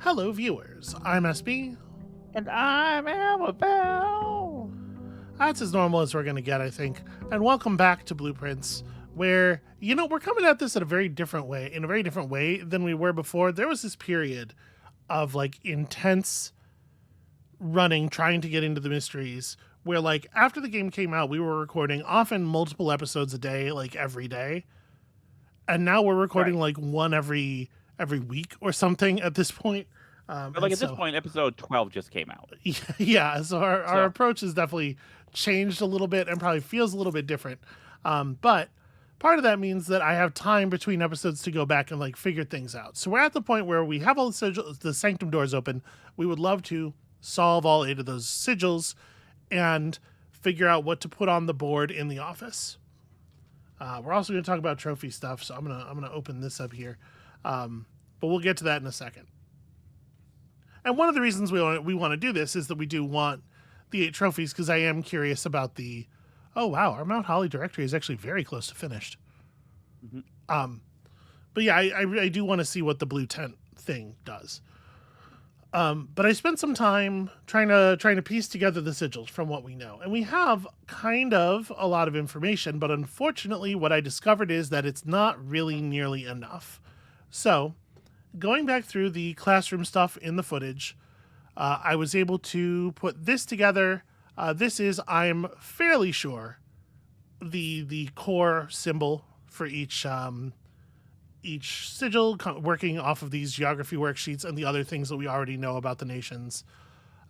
Hello, viewers. I'm SB. And I'm Amabel. That's as normal as we're going to get, I think. And welcome back to Blueprints, where, we're coming at this in a very different way than we were before. There was this period of, intense running, trying to get into the mysteries, where, after the game came out, we were recording often multiple episodes a day, every day. And now we're recording, Right. one every week or something at this point. But at this point, episode 12 just came out. Yeah, so our So approach has definitely changed a little bit and probably feels a little bit different. But part of that means that I have time between episodes to go back and figure things out. So we're at the point where we have all the sanctum doors open. We would love to solve all 8 of those sigils and figure out what to put on the board in the office. We're also going to talk about trophy stuff, so I'm gonna open this up here, but we'll get to that in a second. And one of the reasons we want to do this is that we do want the 8 trophies, because I am curious about the. Oh wow, our Mount Holly directory is actually very close to finished. Mhm. But yeah, I do want to see what the blue tent thing does. But I spent some time trying to piece together the sigils from what we know, and we have kind of a lot of information. But unfortunately, what I discovered is that it's not really nearly enough. So, going back through the classroom stuff in the footage, I was able to put this together. This is, I'm fairly sure, the core symbol for each sigil, working off of these geography worksheets and the other things that we already know about the nations.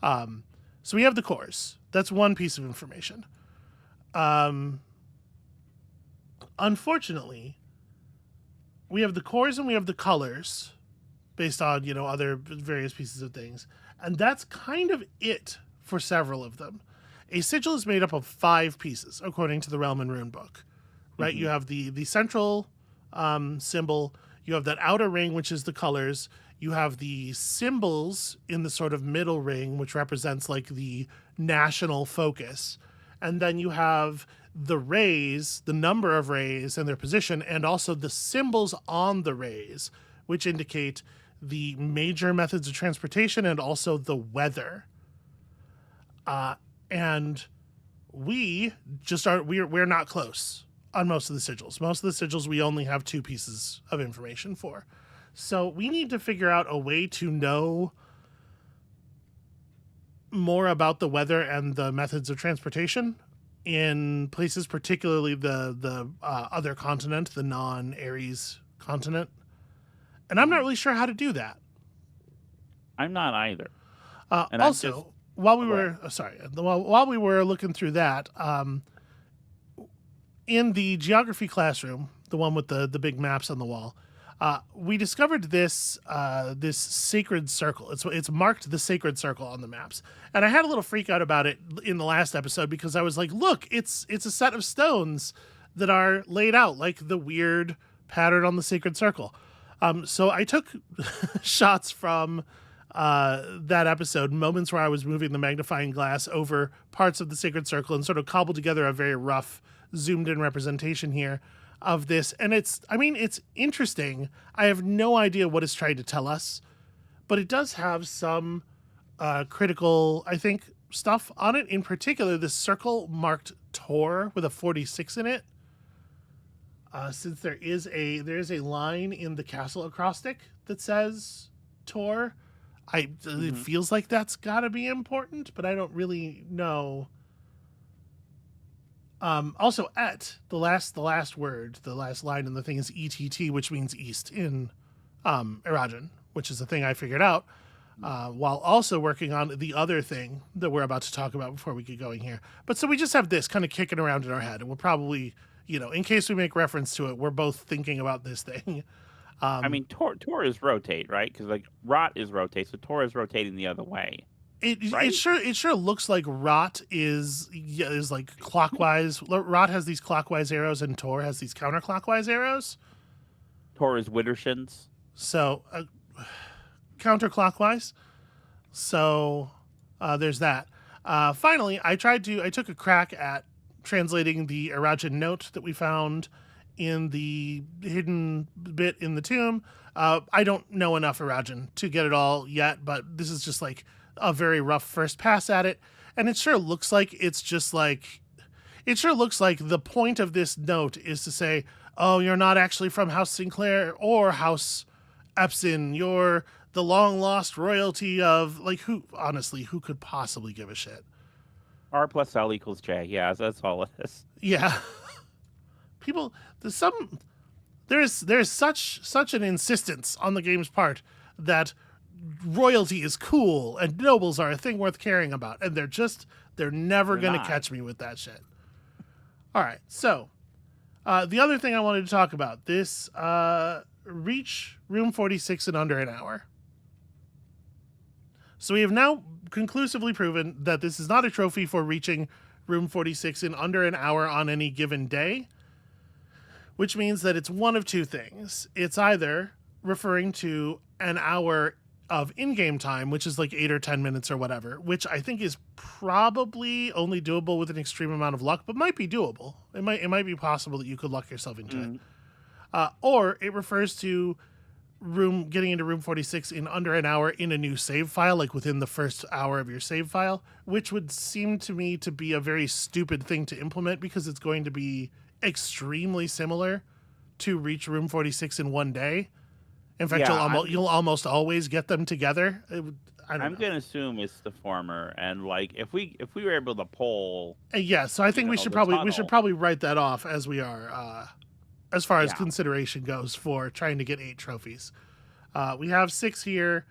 So we have the cores. That's one piece of information. Unfortunately, we have the cores and we have the colors based on, other various pieces of things. And that's kind of it for several of them. A sigil is made up of 5 pieces, according to the Realm and Rune book, right? You have the central symbol, you have that outer ring, which is the colors, you have the symbols in the sort of middle ring, which represents the national focus, and then you have the rays, the number of rays and their position, and also the symbols on the rays, which indicate the major methods of transportation and also the weather. And we just are we're not close on most of the sigils. Most of the sigils we only have 2 pieces of information for. So we need to figure out a way to know more about the weather and the methods of transportation in places, particularly the other continent, the non-Aries continent. And I'm not really sure how to do that. I'm not either. And Also, while we go ahead. were while we were looking through that, in the geography classroom, the one with the big maps on the wall, we discovered this this sacred circle. It's marked the sacred circle on the maps, and I had a little freak out about it in the last episode because I was like, "Look, it's a set of stones that are laid out like the weird pattern on the sacred circle." So I took shots from that episode, moments where I was moving the magnifying glass over parts of the sacred circle and sort of cobbled together a very rough zoomed in representation here of this. And it's interesting. I have no idea what it's trying to tell us, but it does have some critical, I think, stuff on it. In particular, this circle marked Tor with a 46 in it. Since there is a line in the castle acrostic that says Tor, it feels like that's got to be important, but I don't really know. Also, the last word, the last line in the thing is ETT, which means east in Arajin, which is a thing I figured out while also working on the other thing that we're about to talk about before we get going here. But so we just have this kind of kicking around in our head, and we'll probably, in case we make reference to it, we're both thinking about this thing. I mean, Tor is rotate, right? Because Rot is rotate, so Tor is rotating the other way, It right? sure looks like Rot is clockwise. Rot has these clockwise arrows, and Tor has these counterclockwise arrows. Tor is Widdershins. So counterclockwise. So there's that. Finally, I took a crack at translating the Arajin note that we found in the hidden bit in the tomb. I don't know enough Arajin to get it all yet, but this is just like a very rough first pass at it. And it sure looks like it sure looks like the point of this note is to say, oh, you're not actually from House Sinclair or House Epson. You're the long lost royalty of, like, who, honestly, who could possibly give a shit? R plus L equals J. Yeah, that's all it is. Yeah. People, there's such an insistence on the game's part that royalty is cool and nobles are a thing worth caring about, and they're never They're going to not. catch me with that shit. All right, so the other thing I wanted to talk about, this reach room 46 in under an hour. So we have now conclusively proven that this is not a trophy for reaching room 46 in under an hour on any given day, which means that it's one of two things. It's either referring to an hour of in-game time, which is like 8 or 10 minutes or whatever, which I think is probably only doable with an extreme amount of luck, but might be doable. It might be possible that you could luck yourself into it. Or it refers to getting into room 46 in under an hour in a new save file, like within the first hour of your save file, which would seem to me to be a very stupid thing to implement because it's going to be extremely similar to reach room 46 in one day. In fact, Yeah, you'll almost always get them together. I'm gonna assume it's the former, and like if we were able to poll, Yeah, so I think we the should tunnel, probably write that off as we are as far as yeah, consideration goes for trying to get 8 trophies. We have 6 here.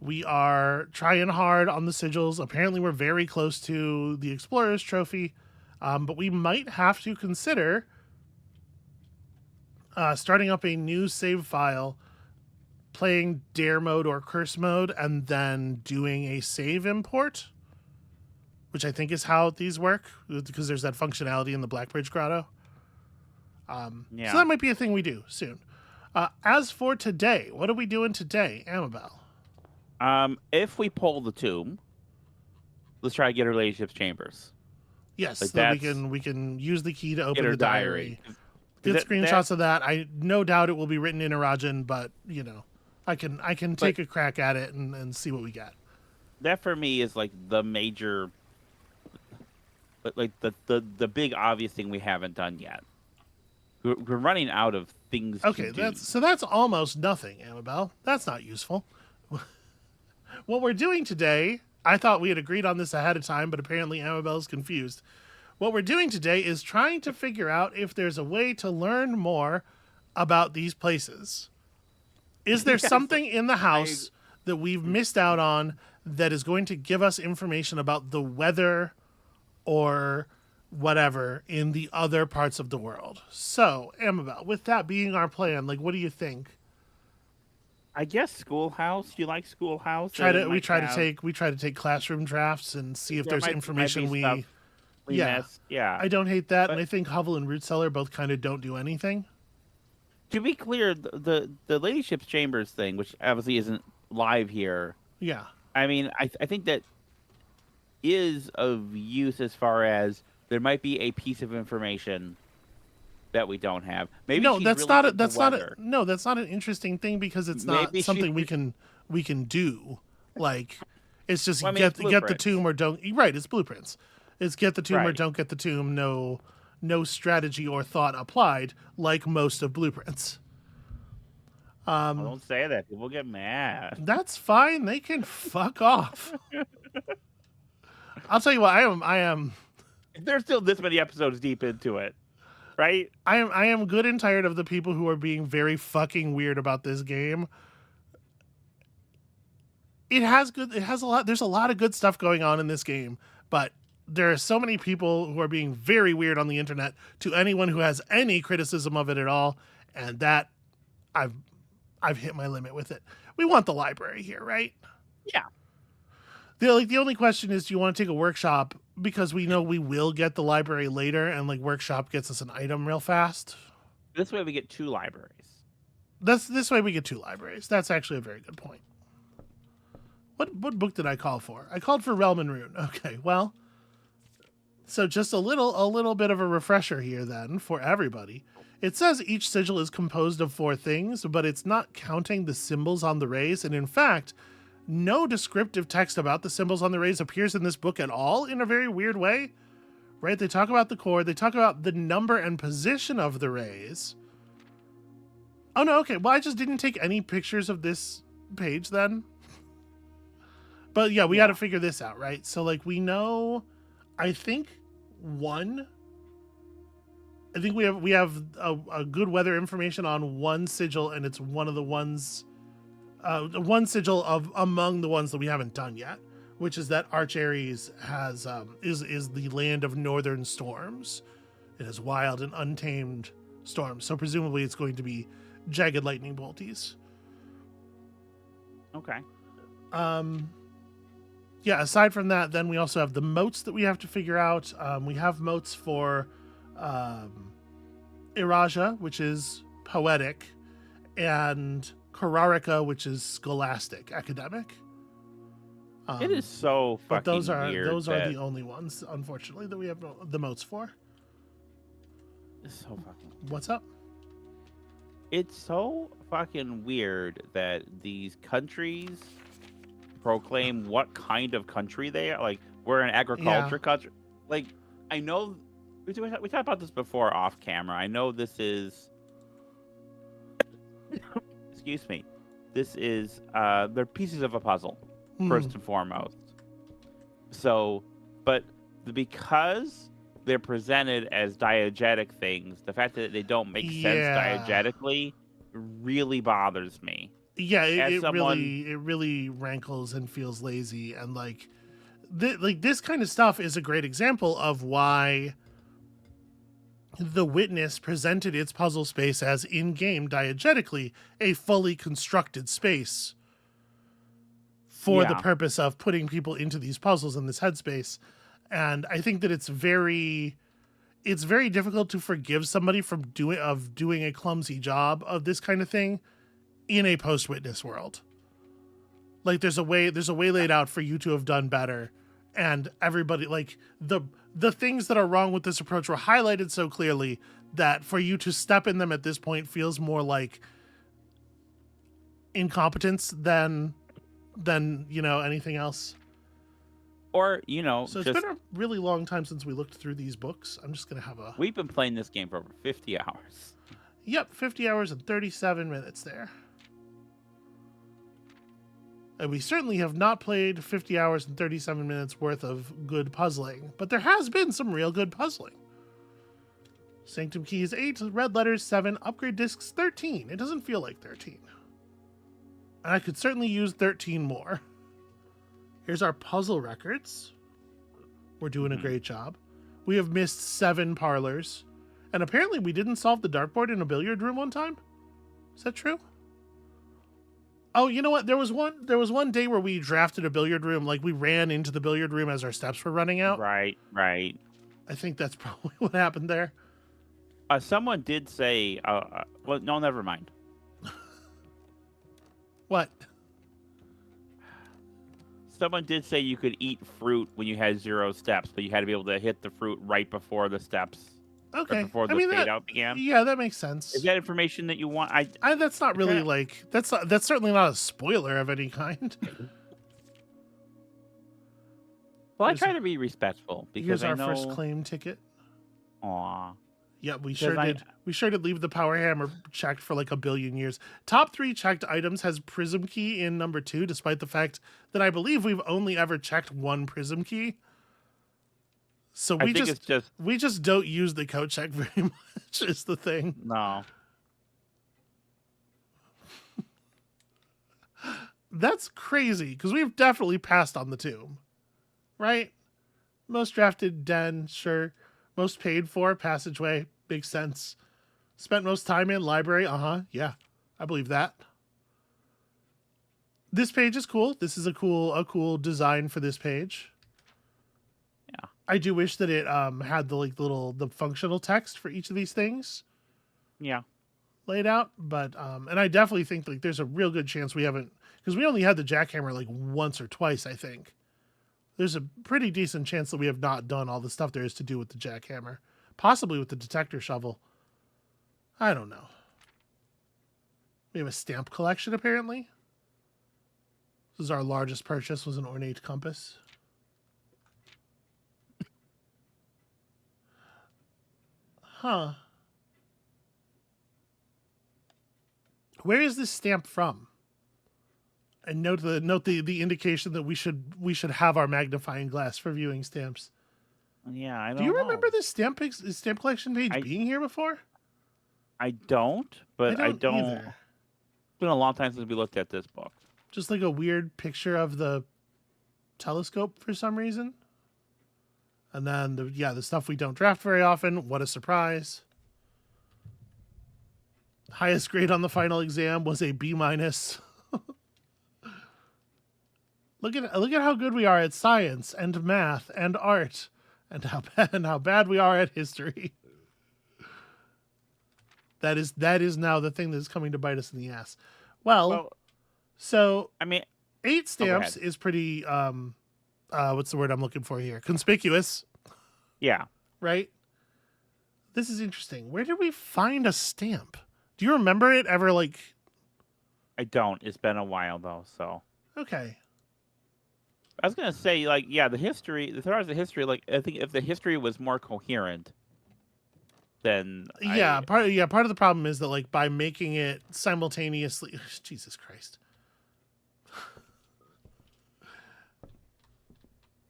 We are trying hard on the sigils. Apparently, we're very close to the Explorer's trophy, but we might have to consider starting up a new save file, playing Dare mode or Curse mode, and then doing a save import, which I think is how these work, because there's that functionality in the Blackbridge Grotto. So yeah. that might be a thing we do soon. As for today, what are we doing today, Amabel? If we poll the tomb, let's try to get her relationships chambers. Yes, Like so that's we can use the key to open get her the diary. 'Cause Get that, screenshots of that. I no doubt it will be written in Arajin, but I can take a crack at it and see what we got. that for me is like the major, like the big obvious thing we haven't done yet. We're running out of things. Okay, to do. that's almost nothing, Amabel. That's not useful. What we're doing today, I thought we had agreed on this ahead of time, but apparently Amabel's confused. What we're doing today is trying to figure out if there's a way to learn more about these places. Is there Yes, something in the house that we've missed out on that is going to give us information about the weather or whatever in the other parts of the world? So, Amabel, with that being our plan, like, what do you think? I guess schoolhouse. You like schoolhouse? We try to take classroom drafts and see if there's information we missed. Yeah. I don't hate that, and But I think Hovel and Root Cellar both kind of don't do anything. to be clear, the ladyship's chambers thing, which obviously isn't live here. Yeah. I mean, I think that is of use as far as there might be a piece of information that we don't have. Maybe No, she's that's really not into that's not weather. no, that's not an interesting thing because it's not Maybe something she's we can do. Like, it's just Well, I mean, it's get the blueprints. tomb or don't. Right, it's blueprints. It's get the tomb or Right. don't get the tomb. No strategy or thought applied, like most of blueprints. Well, don't say that. People get mad. That's fine. They can fuck off. I'll tell you what. I am If they're still this many episodes deep into it, right? I am good and tired of the people who are being very fucking weird about this game. It has a lot, there's a lot of good stuff going on in this game, but there are so many people who are being very weird on the internet to anyone who has any criticism of it at all, and that I've hit my limit with it. We want the library here, right? Yeah. The only question is, do you want to take a workshop, because we know we will get the library later, and like workshop gets us an item real fast. This way we get 2 libraries. This way we get 2 libraries. That's actually a very good point. What book did I call for? I called for Realm and Rune. Okay, well, So just a little bit of a refresher here then for everybody. It says each sigil is composed of 4 things, but it's not counting the symbols on the rays, and in fact, no descriptive text about the symbols on the rays appears in this book at all in a very weird way. Right? They talk about the core, they talk about the number and position of the rays. Oh no, okay. Well, I just didn't take any pictures of this page then. But yeah, we got to figure this out, right? So like we know, I think we have a good weather information on one sigil, and it's one of the ones, one sigil of among the ones that we haven't done yet, which is that Arch-Aries has is the land of northern storms. It has wild and untamed storms, so presumably it's going to be jagged lightning bolties. Okay. Yeah, aside from that, then we also have the moats that we have to figure out. We have moats for Iraja, which is poetic, and Kararika, which is scholastic, academic. It is so fucking but those are weird. Those are the only ones, unfortunately, that we have the moats for. It's so fucking. What's up? It's so fucking weird that these countries proclaim what kind of country they are. Like, we're an agriculture country. Like, I know we talked about this before off camera. I know this is excuse me. This is they're pieces of a puzzle, first and foremost. So, but because they're presented as diegetic things, the fact that they don't make sense diegetically really bothers me. Yeah, it really rankles and feels lazy, and like this kind of stuff is a great example of why The Witness presented its puzzle space as in-game diegetically a fully constructed space for the purpose of putting people into these puzzles in this headspace. And I think that it's very difficult to forgive somebody from doing a clumsy job of this kind of thing in a post-Witness world. Like there's a way laid out for you to have done better, and everybody, like the things that are wrong with this approach were highlighted so clearly that for you to step in them at this point feels more like incompetence than anything else. Or, so it's been a really long time since we looked through these books. I'm just gonna have we've been playing this game for over 50 hours. Yep, 50 hours and 37 minutes there. And we certainly have not played 50 hours and 37 minutes worth of good puzzling, but there has been some real good puzzling. Sanctum keys 8, red letters 7, upgrade discs 13. It doesn't feel like 13. And I could certainly use 13 more. Here's our puzzle records. We're doing a great job. We have missed 7 parlors. And apparently we didn't solve the dartboard in a billiard room one time. Is that true? Oh, you know what? There was one day where we drafted a billiard room, like we ran into the billiard room as our steps were running out. Right. I think that's probably what happened there. Someone did say, well, no, never mind. What? Someone did say you could eat fruit when you had 0 steps, but you had to be able to hit the fruit right before the steps. Okay. Before the fade out began. Yeah, that makes sense. Is that information that you want? I that's not really like that's certainly not a spoiler of any kind. Well, I try to be respectful because here's our first claim ticket. Aw. Yeah, we sure did. We sure did leave the power hammer checked for like a billion years. Top 3 checked items has prism key in number 2, despite the fact that I believe we've only ever checked 1 prism key. So we just don't use the code check very much is the thing. No. That's crazy, because we've definitely passed on the tomb. Right? Most drafted, den, sure. Most paid for, passageway, makes sense. Spent most time in, library, yeah. I believe that. This page is cool. This is a cool design for this page. Yeah. I do wish that it had the functional text for each of these things. Yeah. Laid out, but and I definitely think like there's a real good chance we haven't, because we only had the jackhammer like once or twice, I think. there's a pretty decent chance that we have not done all the stuff there is to do with the jackhammer. Possibly with the detector shovel. I don't know. We have a stamp collection, apparently. This is our largest purchase, was an ornate compass. Huh. Where is this stamp from? And note the indication that we should have our magnifying glass for viewing stamps. Yeah, I don't Do you know. remember this stamp collection page being here before? I don't, but I don't either. It's been a long time since we looked at this book. Just like a weird picture of the telescope for some reason. And then the stuff we don't draft very often. What a surprise. Highest grade on the final exam was a B-. Look at how good we are at science and math and art, and how bad we are at history. That is now the thing that's coming to bite us in the ass. Well, so I mean, 8 stamps is pretty what's the word I'm looking for here? Conspicuous. Yeah. Right? This is interesting. Where did we find a stamp? Do you remember it ever, like... I don't. It's been a while, though, so... Okay. I was going to say, like, yeah, the history, as far as the history, like, I think if the history was more coherent, then part of the problem is that, like, by making it simultaneously... Jesus Christ.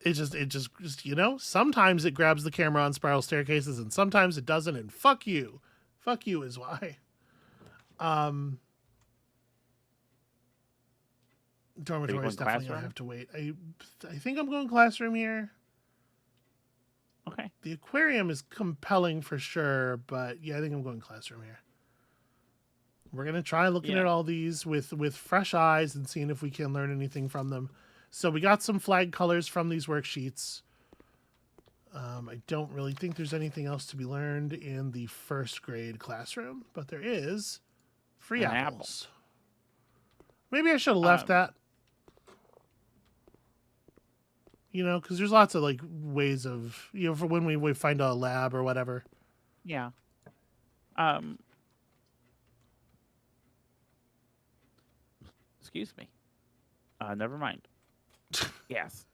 It just, you know, sometimes it grabs the camera on spiral staircases and sometimes it doesn't, and fuck you. Fuck you is why. Dormitories definitely gonna have to wait. I think I'm going classroom here. Okay. The aquarium is compelling for sure, but yeah, I think I'm going classroom here. We're gonna try looking at all these with fresh eyes and seeing if we can learn anything from them. So we got some flag colors from these worksheets. I don't really think there's anything else to be learned in the first grade classroom, but there is free apples. Maybe I should have left that. You know, because there's lots of like ways of, you know, for when we find a lab or whatever. Yeah. Excuse me. Never mind. Yes.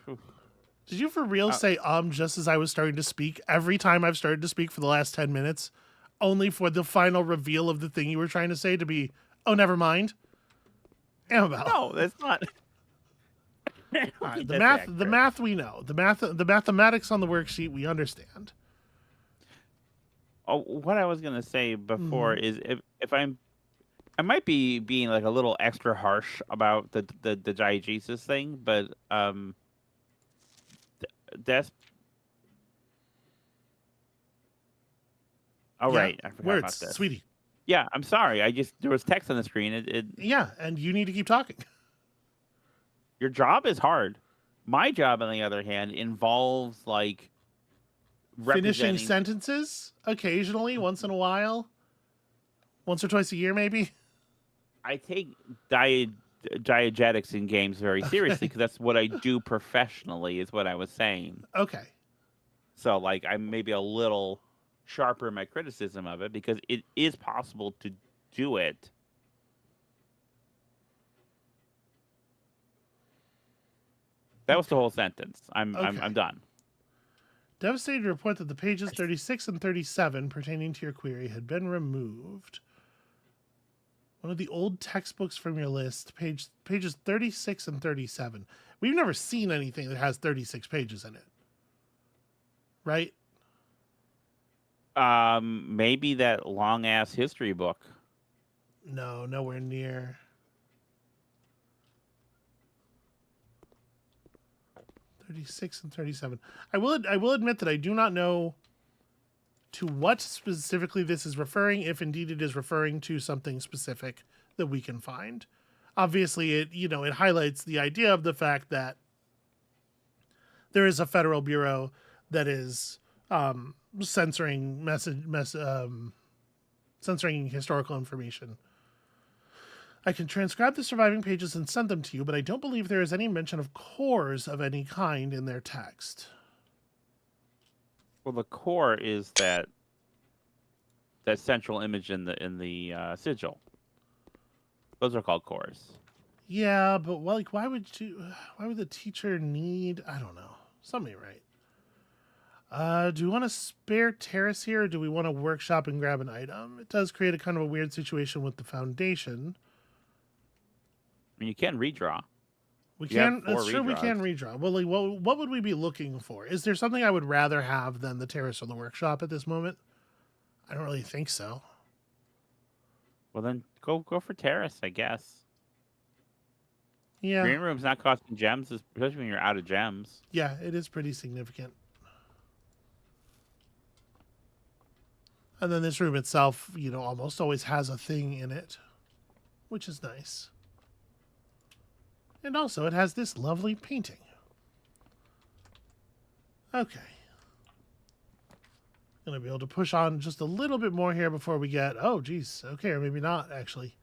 Did you for real say just as I was starting to speak every time I've started to speak for the last 10 minutes, only for the final reveal of the thing you were trying to say to be, oh, never mind? Amabel. No, that's not. All right, the math we know. The mathematics on the worksheet we understand. Oh, what I was gonna say before is if I might be being like a little extra harsh about the diegesis thing, but that's right. I forgot about this, sweetie. Yeah, I'm sorry. There was text on the screen. Yeah, and you need to keep talking. Your job is hard. My job, on the other hand, involves like finishing sentences occasionally, once in a while, once or twice a year, maybe. I take diegetics in games very seriously because that's what I do professionally, is what I was saying. Okay. So, like, I'm maybe a little sharper in my criticism of it because it is possible to do it. That was the whole sentence. I'm done. Devastated to report that the pages 36 and 37 pertaining to your query had been removed. One of the old textbooks from your list, pages 36 and 37. We've never seen anything that has 36 pages in it. Right? Maybe that long-ass history book. No, nowhere near. 36 and 37. I will admit that I do not know to what specifically this is referring, if indeed it is referring to something specific that we can find. Obviously, it highlights the idea of the fact that there is a federal bureau that is censoring censoring historical information. I can transcribe the surviving pages and send them to you, but I don't believe there is any mention of cores of any kind in their text. Well, the core is that central image in the sigil. Those are called cores. Yeah, but like, why would the teacher need? I don't know. Something right. Do we want to spare terrace here, or do we want to workshop and grab an item? It does create a kind of a weird situation with the foundation. I mean, you can redraw. We You have can. 4 That's true. We redraws. can redraw. Well, like, what would we be looking for? Is there something I would rather have than the terrace or the workshop at this moment? I don't really think so. Well, then go for terrace, I guess. Yeah. Green room's not costing gems, especially when you're out of gems. Yeah, it is pretty significant. And then this room itself, almost always has a thing in it, which is nice. And also, it has this lovely painting. Okay. Gonna be able to push on just a little bit more here before we get... Oh, geez. Okay, or maybe not, actually.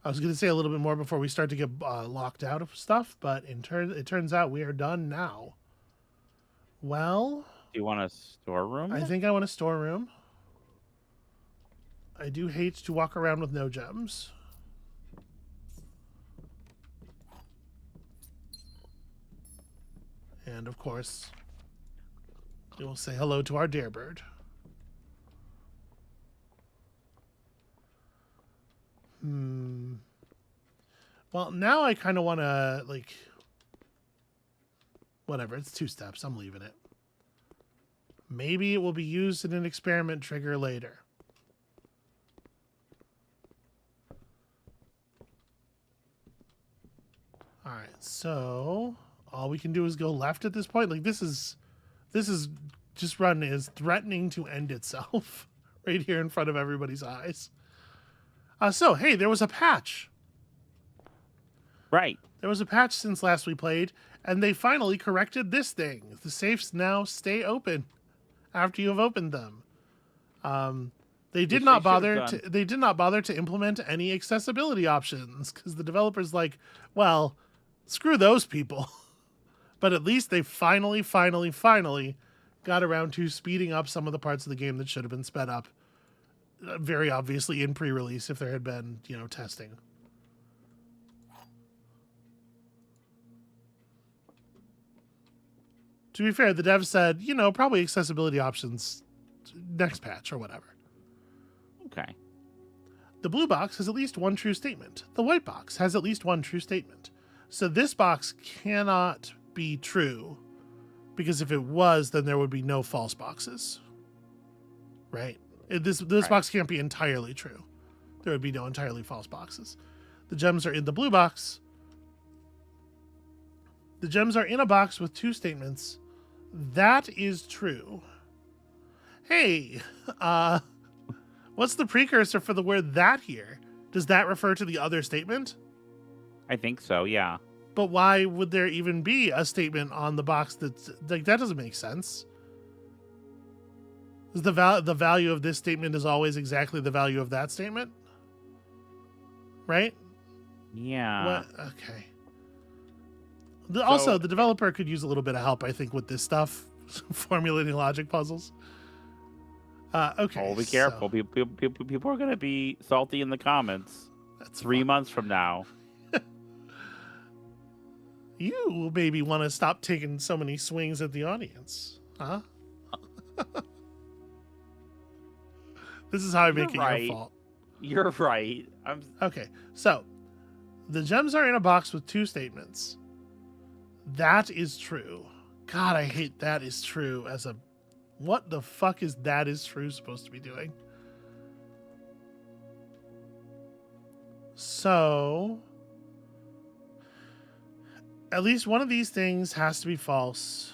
I was going to say a little bit more before we start to get locked out of stuff, but it turns out we are done now. Well... Do you want a storeroom? I think I want a storeroom. I do hate to walk around with no gems. And, of course, we will say hello to our darebird. Well, now I kind of want to, like... Whatever, it's 2 steps. I'm leaving it. Maybe it will be used in an experiment trigger later. Alright, so... all we can do is go left at this point. Like, this is just run is threatening to end itself right here in front of everybody's eyes. So, hey, there was a patch. Right. There was a patch since last we played, and they finally corrected this thing. The safes now stay open after you have opened them. They did not bother to implement any accessibility options because the developers like, well, screw those people. But at least they finally got around to speeding up some of the parts of the game that should have been sped up. Very obviously in pre-release if there had been, testing. To be fair, the devs said, probably accessibility options next patch or whatever. Okay. The blue box has at least one true statement. The white box has at least one true statement. So this box cannot be true, because if it was, then there would be no false boxes. Right? This Right. box can't be entirely true. There would be no entirely false boxes. The gems are in the blue box. The gems are in a box with 2 statements. That is true. Hey, what's the precursor for the word that here? Does that refer to the other statement? I think so, yeah. But why would there even be a statement on the box that's like, that doesn't make sense? Is the value of this statement is always exactly the value of that statement? Right? Yeah. What? Okay. Also, the developer could use a little bit of help, I think, with this stuff, formulating logic puzzles. Okay. Oh, be careful. People are going to be salty in the comments. That's 3 months from now. You maybe want to stop taking so many swings at the audience, huh? This is how I make it your fault. You're right. Okay, so the gems are in a box with 2 statements. That is true. God, I hate that is true as a... What the fuck is that is true supposed to be doing? So... at least one of these things has to be false.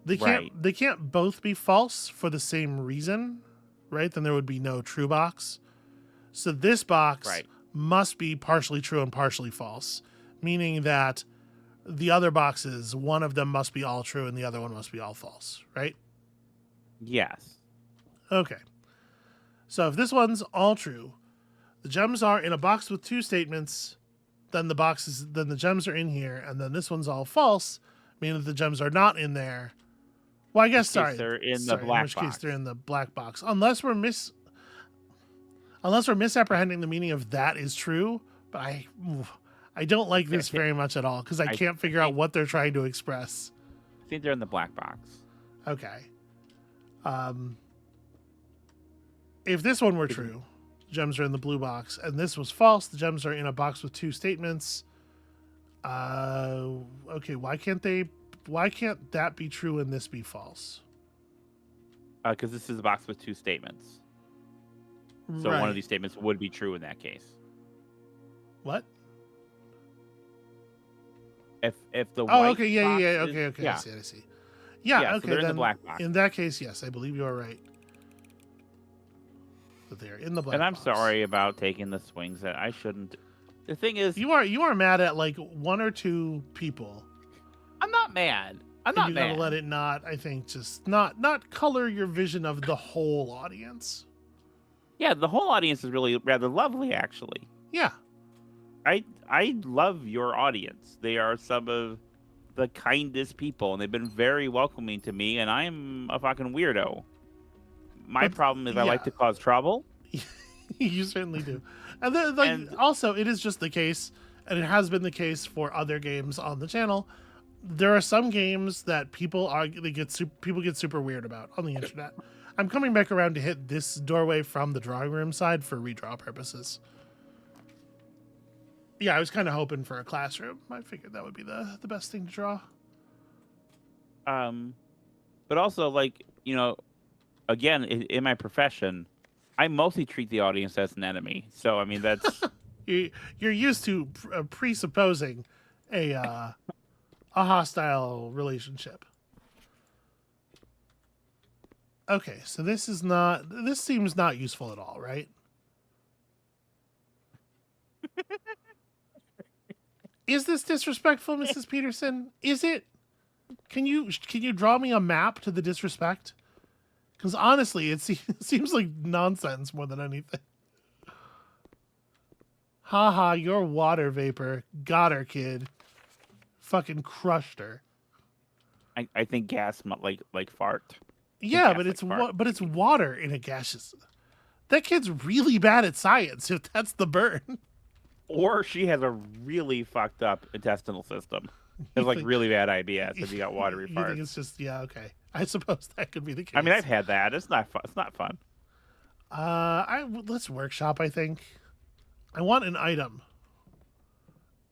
They can't both be false for the same reason, right? Then there would be no true box. So this box must be partially true and partially false, meaning that the other boxes, one of them must be all true and the other one must be all false, right? Yes. Okay. So if this one's all true, The gems are in a box with 2 statements. Then the gems are in here, and then this one's all false, meaning that the gems are not in there. Well, I guess they're in the in black which box. case they're in the black box, unless we're misapprehending the meaning of that is true. But I don't like this very much at all because I can't figure out what they're trying to express. I think they're in the black box. Okay. If this one were true, gems are in the blue box, and this was false, the gems are in a box with 2 statements. Okay, why can't that be true and this be false? Because this is a box with 2 statements. So one of these statements would be true in that case. What? If the white okay, yeah, box okay, yeah. I see. Yeah, okay, so they're then in the black box. In that case, yes, I believe you are right. But they're in the black box. And I'm sorry about taking the swings that I shouldn't. The thing is, you are mad at like 1 or 2 people. I'm not mad. I'm not you mad. gotta let it not, I think, just not color your vision of the whole audience. Yeah, the whole audience is really rather lovely, actually. Yeah. I love your audience. They are some of the kindest people, and they've been very welcoming to me, and I'm a fucking weirdo. My problem is I like to cause trouble. You certainly do. And then, also, it is just the case, and it has been the case for other games on the channel. There are some games that people get super weird about on the internet. I'm coming back around to hit this doorway from the drawing room side for redraw purposes. Yeah, I was kind of hoping for a classroom. I figured that would be the best thing to draw. But also, like, again, in my profession, I mostly treat the audience as an enemy. So, I mean, that's... You're used to presupposing a hostile relationship. Okay, so this seems not useful at all, right? Is this disrespectful, Mrs. Peterson? Is it? Can you draw me a map to the disrespect? Because honestly, it seems like nonsense more than anything. Haha, your water vapor. Got her, kid. Fucking crushed her. I think gas like fart. Yeah, but it's water in a gaseous. That kid's really bad at science if that's the burn. Or she has a really fucked up intestinal system. It's like really bad IBS if you got watery farts. You think it's just okay. I suppose that could be the case. I mean, I've had that. It's not fun. It's not fun. Let's workshop. I think I want an item.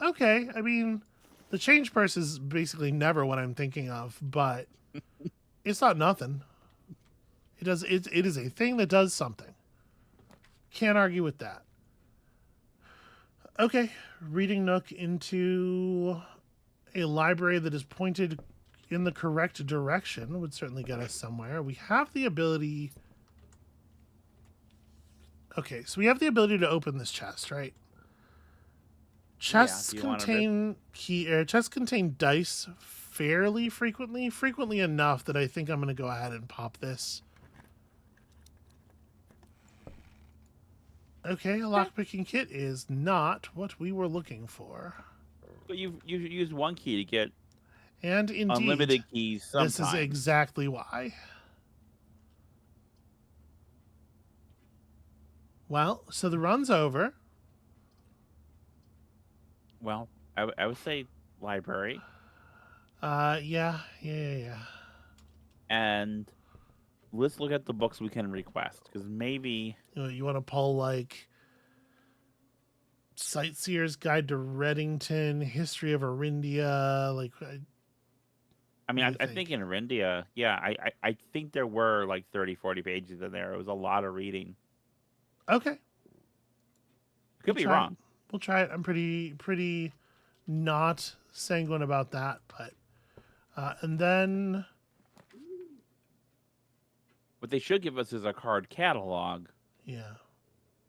Okay, I mean, the change purse is basically never what I'm thinking of, but it's not nothing. It does. It is a thing that does something. Can't argue with that. Okay, reading nook into a library that is pointed in the correct direction would certainly get us somewhere. We have the ability... Okay, so we have the ability to open this chest, right? Chests contain chests contain dice fairly frequently enough that I think I'm going to go ahead and pop this. Okay, a lockpicking kit is not what we were looking for. But you used one key to get and indeed, unlimited keys sometimes. This is exactly why. Well, so the run's over. Well, I would say library. Yeah. And let's look at the books we can request, because maybe... You want to pull, like, Sightseer's Guide to Reddington, History of Arindia, like... I think in Arindia, yeah, I think there were, like, 30, 40 pages in there. It was a lot of reading. Okay. Could be wrong. We'll try it. I'm pretty not sanguine about that, but... and then... What they should give us is a card catalog. Yeah.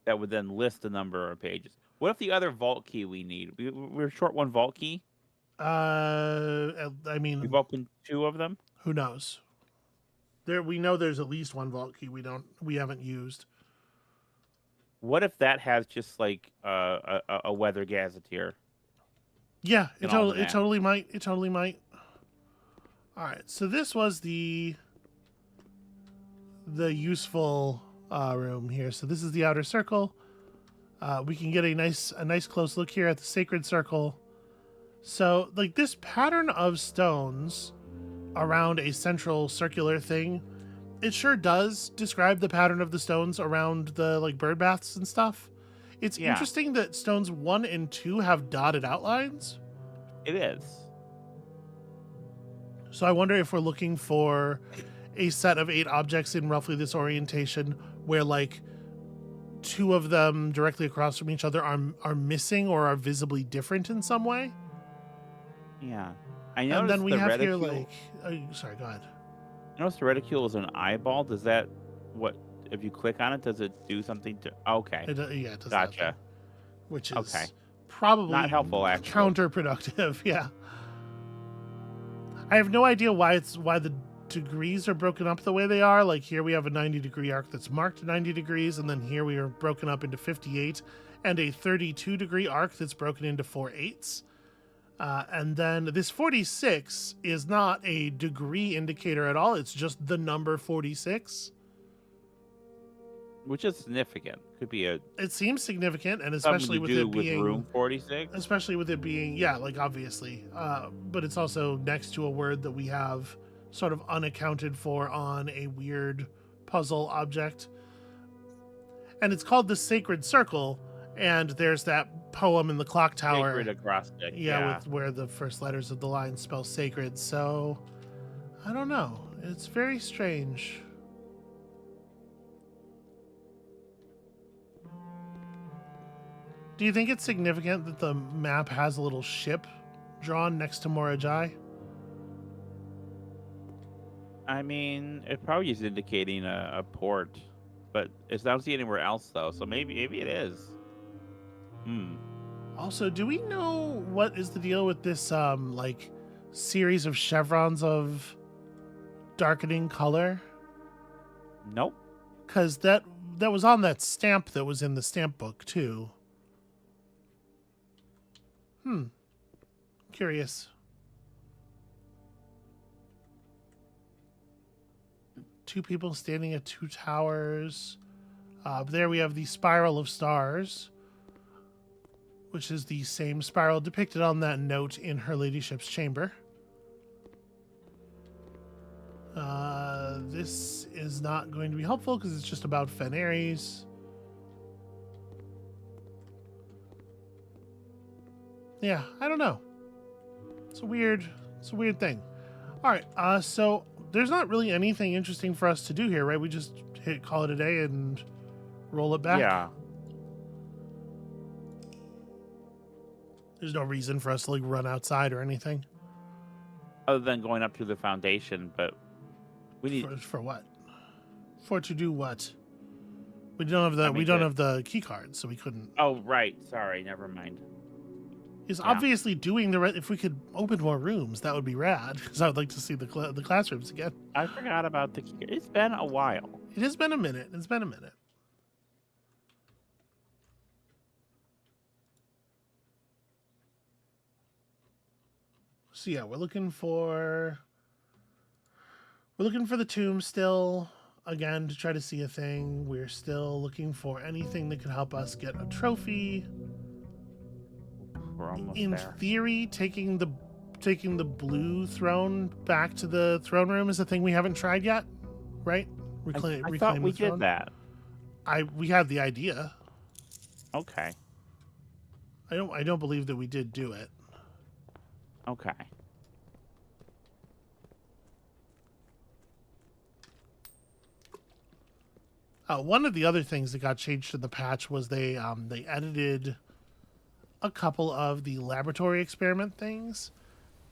That would then list the number of pages. What if the other vault key we need? We're short one vault key? I mean... We've opened 2 of them? Who knows? We know there's at least one vault key we haven't used. What if that has just like a weather gazetteer Yeah, in all the it maps? totally might. It totally might. All right, so this was the useful room here. So this is the outer circle. We can get a nice close look here at the sacred circle. So like this pattern of stones around a central circular thing, it sure does describe the pattern of the stones around the like bird baths and stuff. It's Yeah, interesting that stones 1 and 2 have dotted outlines. it is. So I wonder if we're looking for a set of 8 objects in roughly this orientation where like 2 of them directly across from each other are missing or are visibly different in some way. Yeah. I And then noticed we the have here reticule. like sorry, go ahead. I noticed the reticule is an eyeball. Does that what if you click on it? Does it do something to? Okay, Yeah, it does that thing, gotcha. which Okay, is not probably helpful actually. counterproductive. Yeah. I have no idea why the degrees are broken up the way they are. Like here we have a 90-degree arc that's marked 90 degrees, and then here we are broken up into 58 and a 32-degree arc that's broken into 4/8. And then this 46 is not a degree indicator at all. It's just the number 46. Which is significant. Could be a It seems significant, and something to do with room 46. especially with it being, yeah, like obviously, but it's also next to a word that we have sort of unaccounted for on a weird puzzle object. And it's called the Sacred Circle, and there's that poem in the clock tower. Sacred acrostic. Yeah, Yeah. with where the first letters of the line spell sacred. So I don't know. It's very strange. Do you think it's significant that the map has a little ship drawn next to Morajai? I mean, it probably is indicating a port, but it's not see anywhere else though. So maybe it is. Hmm. Also, do we know what is the deal with this like series of chevrons of darkening color? Nope. Cuz that was on that stamp that was in the stamp book too. Curious. Two people standing at two towers. There we have the spiral of stars, which is the same spiral depicted on that note in Her Ladyship's chamber. This is not going to be helpful because it's just about Fenaries. Yeah, I don't know. It's a weird thing. All right, so there's not really anything interesting for us to do here, right? We just call it a day and roll it back. Yeah. There's no reason for us to like run outside or anything. Other than going up to the foundation, but we need. For what? For to do what? We don't have the I mean, we don't have the key cards, so we couldn't. Oh right, sorry, never mind. He's Yeah. obviously doing the. If we could open more rooms, that would be rad. Because I would like to see the classrooms again. I forgot about the key. It's been a while. It has been a minute. It's been a minute. So yeah, we're looking for the tomb still again to try to see a thing. We're still looking for anything that could help us get a trophy. We're almost In there. theory, taking the blue throne back to the throne room is a thing we haven't tried yet, right? I Reclaim thought we the throne. did that. We had the idea. Okay. I don't believe that we did do it. Okay. One of the other things that got changed in the patch was they edited a couple of the laboratory experiment things,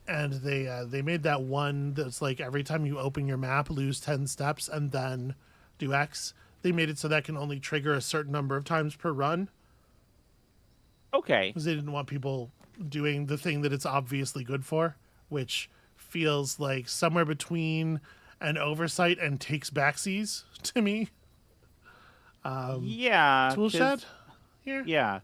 and they made that one that's like every time you open your map, lose 10 steps and then do X. They made it so that can only trigger a certain number of times per run Okay. because they didn't want people doing the thing that it's obviously good for, which feels like somewhere between an oversight and takes backsies to me. Yeah, Tool shed because here. yeah,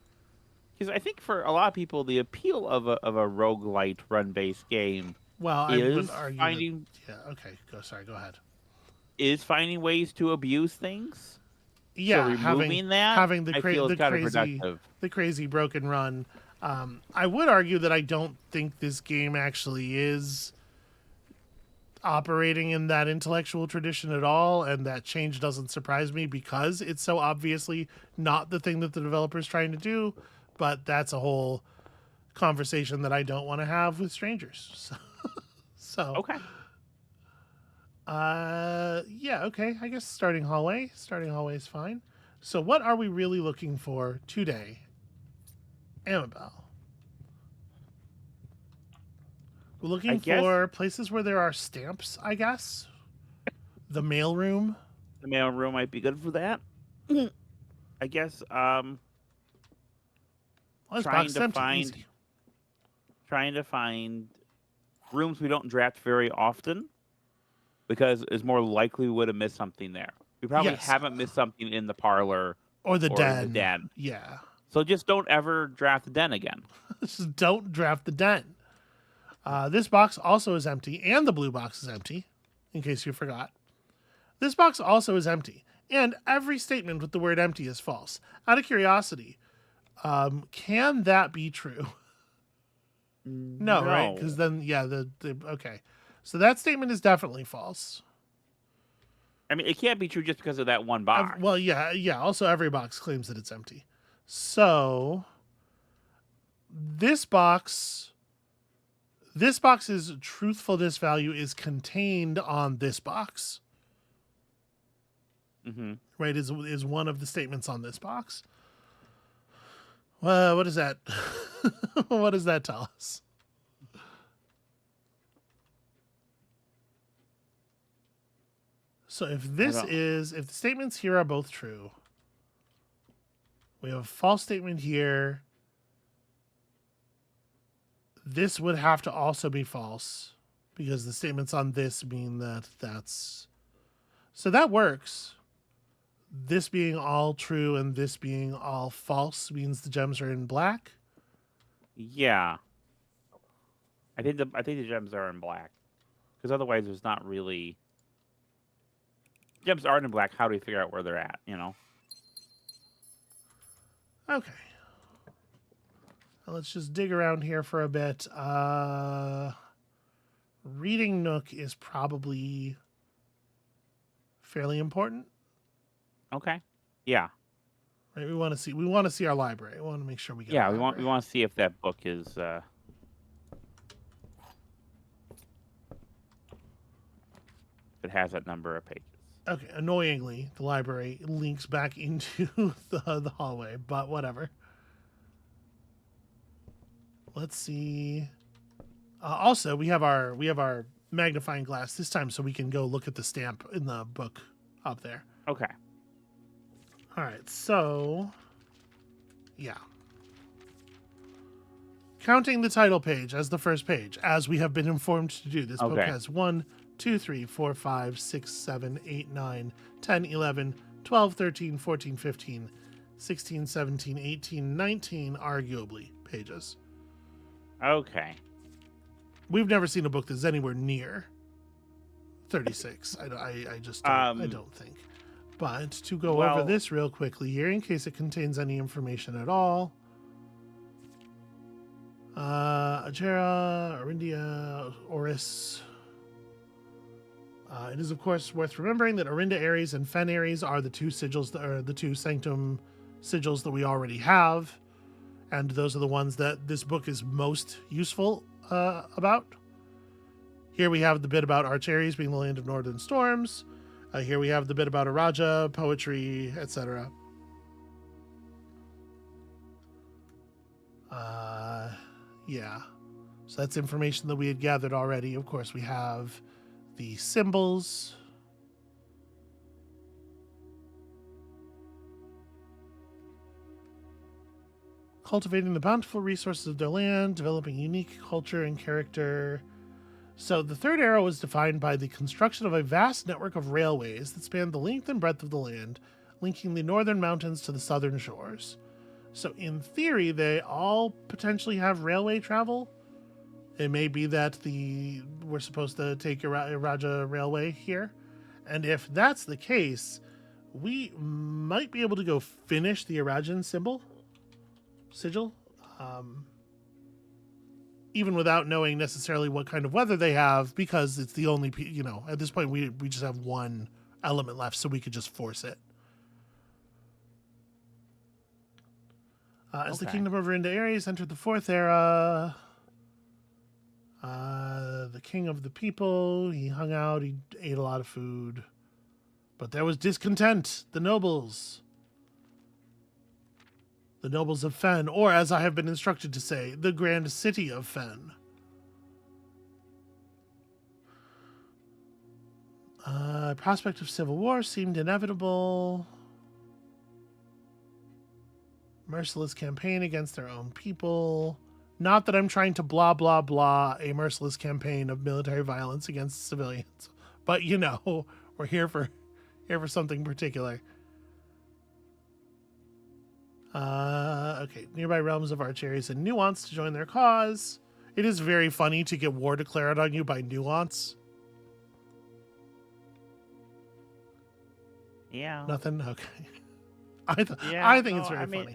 because I think for a lot of people, the appeal of a roguelite run-based game Well, I would is argue that. finding Yeah. Okay. Go. Sorry. Go ahead. ways to abuse things. So Yeah, removing that, having I feel is counterproductive. the crazy broken run. I would argue that I don't think this game actually is operating in that intellectual tradition at all, and that change doesn't surprise me because it's so obviously not the thing that the developer's trying to do. But that's a whole conversation that I don't want to have with strangers. So, Okay. yeah, okay. I guess starting hallway. Starting hallway is fine. So, what are we really looking for today, Amabel? We're I looking guess for places where there are stamps, I guess. The mailroom. the mail room might be good for that. I guess Well, this box trying is to empty. find Easy. trying to find rooms we don't draft very often because it's more likely we would have missed something there. We probably Yes. haven't missed something in the parlor Or the or in the den. den. Yeah. So just don't ever draft the den again. Just don't draft the den. This box also is empty, and the blue box is empty, in case you forgot. This box also is empty, and every statement with the word empty is false. Out of curiosity, can that be true? No, right? Because then, yeah, okay. So that statement is definitely false. I mean, it can't be true just because of that one box. Well, yeah. Also, every box claims that it's empty. So this box's truthfulness value is contained on this box. Mm-hmm. Right? Is one of the statements on this box. Well, what is that? What does that tell us? So if the statements here are both true, we have a false statement here. This would have to also be false because the statements on this mean that's. So that works. This being all true and this being all false means the gems are in black. Yeah. I think the gems are in black. Because otherwise there's not really gems aren't in black, how do we figure out where they're at, you know? Okay. Now let's just dig around here for a bit. Reading Nook is probably fairly important. Okay. Yeah. Right? We want to see our library. We want to make sure we get Yeah, our we library. want to see if that book is if it has that number of pages. Okay, annoyingly, the library links back into the hallway, but whatever. Let's see. Also, we have our magnifying glass this time, so we can go look at the stamp in the book up there. Okay. All right, so yeah. Counting the title page as the first page, as we have been informed to do. This book Okay. has 1, 2, 3, 4, 5, 6, 7, 8, 9, 10, 11, 12, 13, 14, 15, 16, 17, 18, 19, arguably, pages. Okay. We've never seen a book that's anywhere near 36. I just don't, I don't think. But to go over this real quickly here, in case it contains any information at all. Ajera, Arindia, Oris. It is, of course, worth remembering that Arinda Ares and Fen Ares are the two sigils that are the two sanctum sigils that we already have. And those are the ones that this book is most useful about. Here we have the bit about Arch Ares being the land of northern storms. Here we have the bit about Araja, poetry, etc. Yeah. So that's information that we had gathered already. Of course, we have the symbols. Cultivating the bountiful resources of their land, developing unique culture and character. So the third arrow is defined by the construction of a vast network of railways that span the length and breadth of the land, linking the northern mountains to the southern shores. So in theory, they all potentially have railway travel. It may be that we're supposed to take Raja Railway here. And if that's the case, we might be able to go finish the Arajin sigil, even without knowing necessarily what kind of weather they have, because it's the only, at this point we just have one element left, so we could just force it. As the kingdom of Rinda Aries entered the fourth era, the king of the people, he hung out, he ate a lot of food, but there was discontent. The nobles of Fen, or as I have been instructed to say, the grand city of Fen. Prospect of civil war seemed inevitable. Merciless campaign against their own people. Not that I'm trying to blah, blah, blah a merciless campaign of military violence against civilians. But, we're here for something particular. Okay, nearby realms of Archeries and Nuance to join their cause. It is very funny to get war declared on you by Nuance. Yeah. Nothing? Okay. I think it's very funny.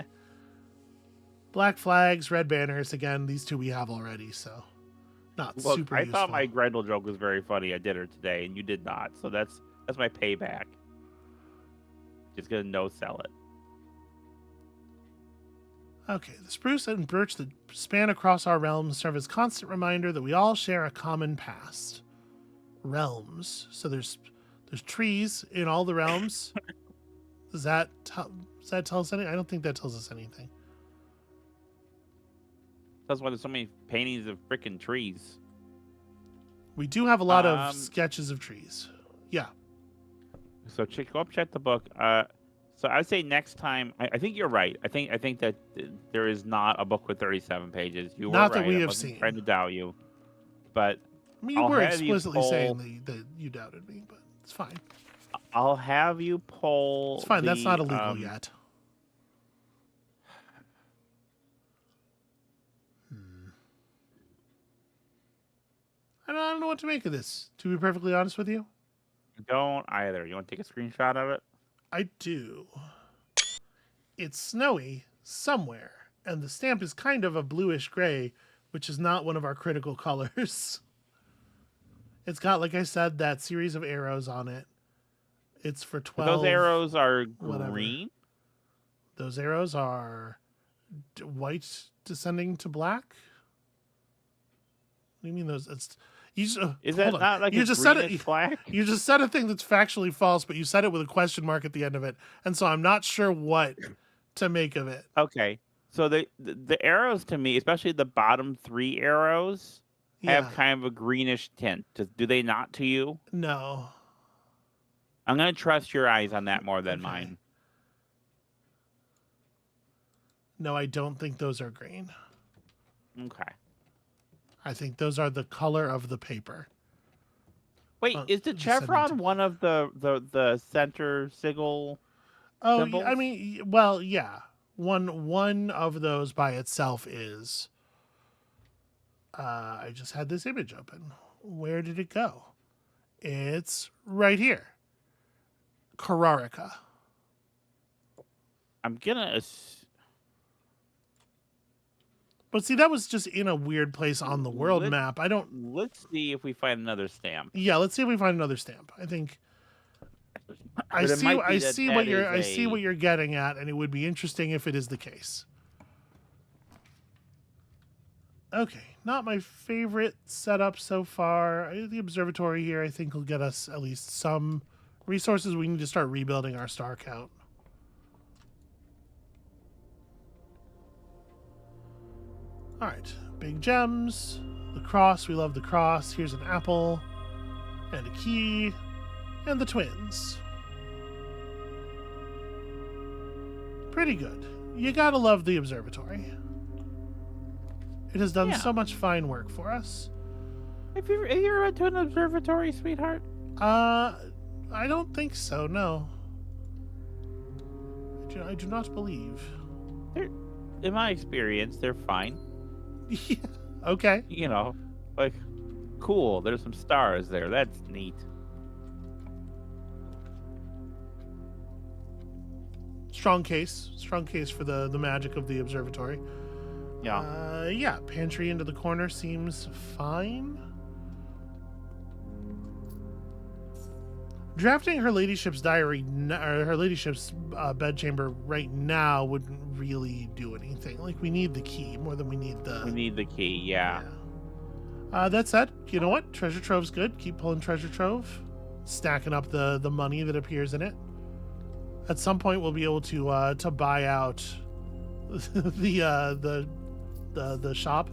Black flags, red banners. Again, these two we have already, so not super useful. I thought my Grendel joke was very funny. I did her today, and you did not. So that's my payback. Just gonna no-sell it. Okay, the spruce and birch that span across our realms serve as constant reminder that we all share a common past. Realms. So there's trees in all the realms. Does that tell us anything? I don't think that tells us anything. That's why there's so many paintings of freaking trees. We do have a lot of sketches of trees. Yeah. So go up, check the book. So I'd say next time. I think you're right. I think that there is not a book with 37 pages. You were not right. That we I have wasn't seen. Trying to doubt you, but you were explicitly saying that you doubted me, but it's fine. I'll have you pull. It's fine. That's not illegal yet. I don't know what to make of this, to be perfectly honest with you. Don't either. You want to take a screenshot of it? I do. It's snowy somewhere, and the stamp is kind of a bluish gray, which is not one of our critical colors. It's got, like I said, that series of arrows on it. It's for 12. Those arrows are whatever. Green? Those arrows are white descending to black? What do you mean those? Is that not like you a just said greenish black? You just said a thing that's factually false, but you said it with a question mark at the end of it, and so I'm not sure what to make of it. Okay, so the arrows to me, especially the bottom three arrows, have kind of a greenish tint. Do they not to you? No. I'm gonna trust your eyes on that more than mine. No, I don't think those are green. Okay. I think those are the color of the paper. Wait, is the chevron one of the center sigil symbols? I mean, well, yeah. One of those by itself is. I just had this image open. Where did it go? It's right here. Kararika. I'm gonna. But see, that was just in a weird place on the world map. Let's see if we find another stamp. Yeah, let's see if we find another stamp. I think. I see what you're getting at, and it would be interesting if it is the case. Okay, not my favorite setup so far. The observatory here, I think, will get us at least some resources. We need to start rebuilding our star count. All right, big gems, the cross. We love the cross. Here's an apple and a key and the twins. Pretty good. You gotta love the observatory. It has done so much fine work for us. Have you ever been to an observatory, sweetheart? I don't think so, no. I do not believe. In my experience, they're fine. Yeah. Okay. You know, like, cool. There's some stars there. That's neat. Strong case for the magic of the observatory. Yeah. Yeah, pantry into the corner seems fine. Drafting her ladyship's diary, or her ladyship's bedchamber right now wouldn't really do anything. Like, we need the key more than we need the... We need the key, yeah. That said, you know what? Treasure trove's good. Keep pulling treasure trove. Stacking up the money that appears in it. At some point, we'll be able to buy out the shop,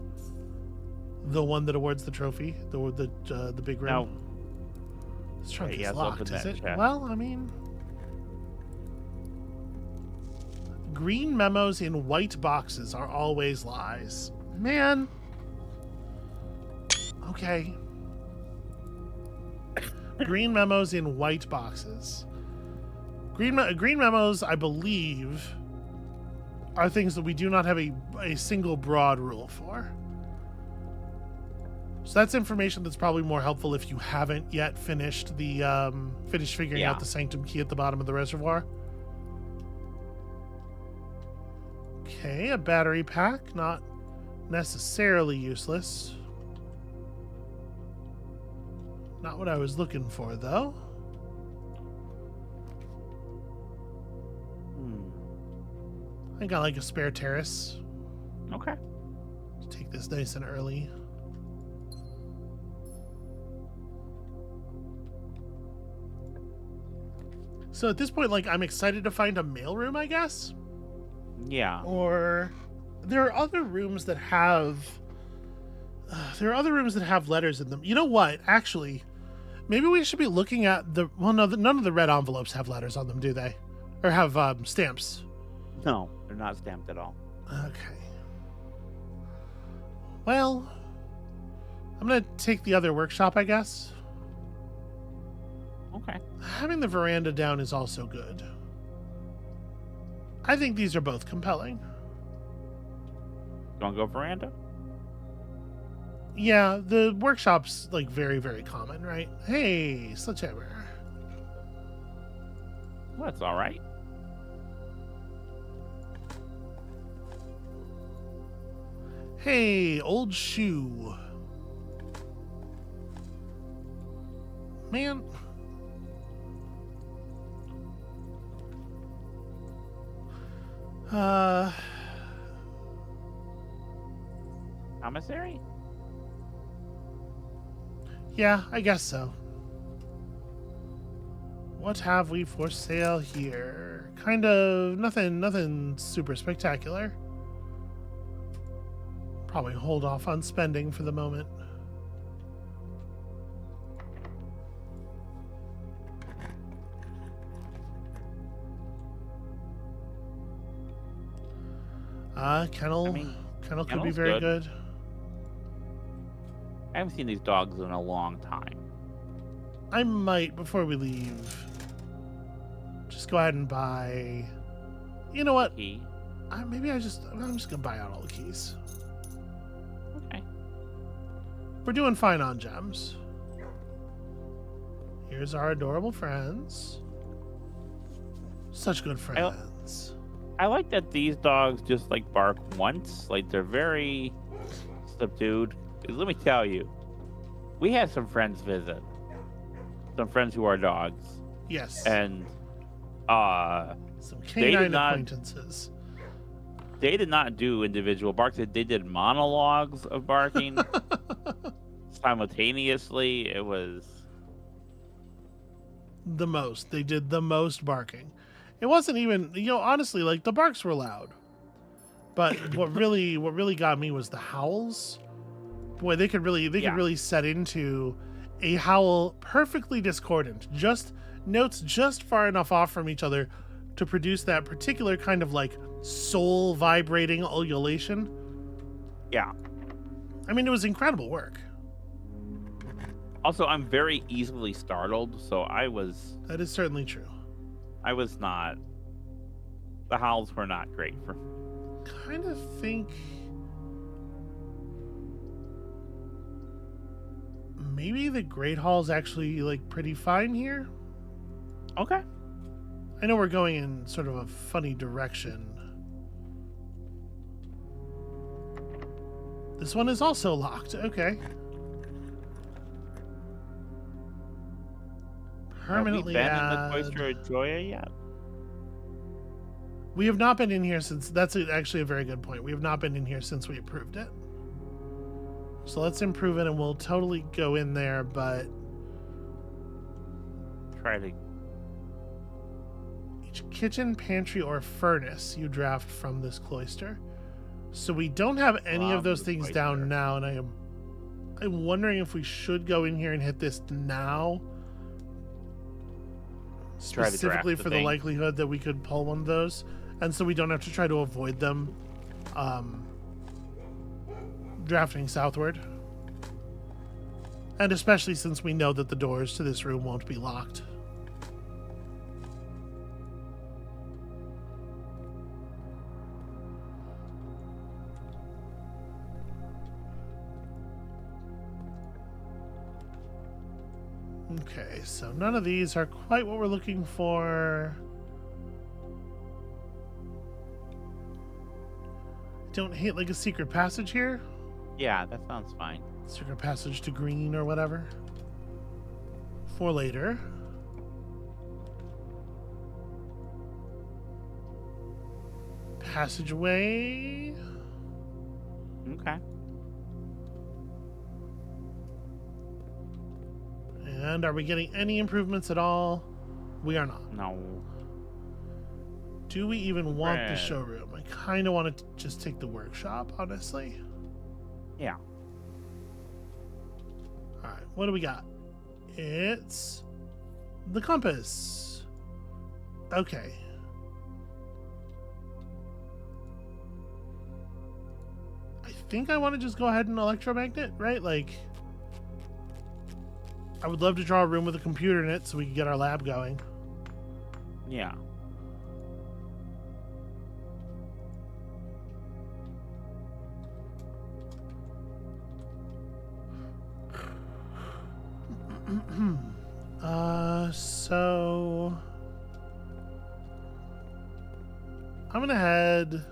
the one that awards the trophy, the big room. Now, This trunk yeah, is let's locked, open is that it? chest. Well, I mean, green memos in white boxes are always lies. Man. Okay. Green memos in white boxes. Green memos, I believe, are things that we do not have a single broad rule for. So that's information that's probably more helpful if you haven't yet finished figuring out the sanctum key at the bottom of the reservoir. Okay, a battery pack, not necessarily useless. Not what I was looking for, though. I got like a spare terrace. Okay. Take this nice and early. So at this point, like, I'm excited to find a mailroom, I guess. Yeah. Or there are other rooms that have letters in them. You know what? Actually, maybe we should be looking at none of the red envelopes have letters on them, do they? Or have stamps? No, they're not stamped at all. Okay. Well, I'm gonna take the other workshop, I guess. Okay. Having the veranda down is also good. I think these are both compelling. You want to go veranda? Yeah, the workshop's like very, very common, right? Hey, sledgehammer. Well, that's all right. Hey, old shoe. Man. Commissary? Yeah, I guess so. What have we for sale here? Kind of nothing super spectacular. Probably hold off on spending for the moment. Kennel could be very good. I haven't seen these dogs in a long time. I might, before we leave, just go ahead and buy... You know what? Key. I'm just gonna buy out all the keys. Okay. We're doing fine on gems. Here's our adorable friends. Such good friends. I like that these dogs just like bark once. Like they're very subdued. 'Cause let me tell you, we had some friends visit. Some friends who are dogs. Yes. And some canine not- acquaintances. they did not do individual barks. They did monologues of barking simultaneously. It was The most. They did the most barking. It wasn't even, honestly, like the barks were loud. But what really got me was the howls. Boy, they could really set into a howl perfectly discordant. Just notes just far enough off from each other to produce that particular kind of like soul vibrating ululation. Yeah. I mean, it was incredible work. Also, I'm very easily startled, so That is certainly true. I was not The howls were not great for. Kind of think maybe the Great Hall is actually like pretty fine here. Okay. I know we're going in sort of a funny direction. This one is also locked. Okay. Permanently Have we been in the add... Cloister of Joya yet? We have not been in here since... That's actually a very good point. We have not been in here since we approved it. So let's improve it and we'll totally go in there, but... Try to... Each kitchen, pantry, or furnace you draft from this cloister. So we don't have any of those things down now, and I'm wondering if we should go in here and hit this now. Specifically for the likelihood that we could pull one of those. And so we don't have to try to avoid them drafting southward. And especially since we know that the doors to this room won't be locked. Okay, so none of these are quite what we're looking for. Don't hate like a secret passage here. Yeah, that sounds fine. Secret passage to green or whatever. For later. Passageway. Okay. And are we getting any improvements at all? We are not. No. Do we even want the showroom? I kind of want to just take the workshop, honestly. Yeah. All right, what do we got? It's the compass. Okay. I think I want to just go ahead and electromagnet, right? Like, I would love to draw a room with a computer in it so we can get our lab going. Yeah. So I'm gonna head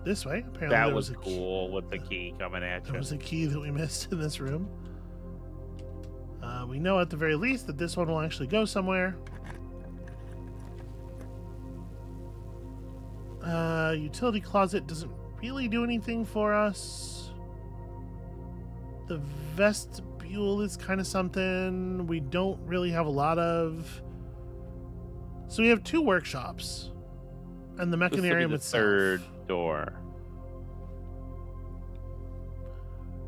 this way. Apparently that was cool with the key coming at you. There was a key that we missed in this room. We know at the very least that this one will actually go somewhere. Utility closet doesn't really do anything for us. The vestibule is kind of something we don't really have a lot of. So we have 2 workshops and the mechanarium itself. Third door.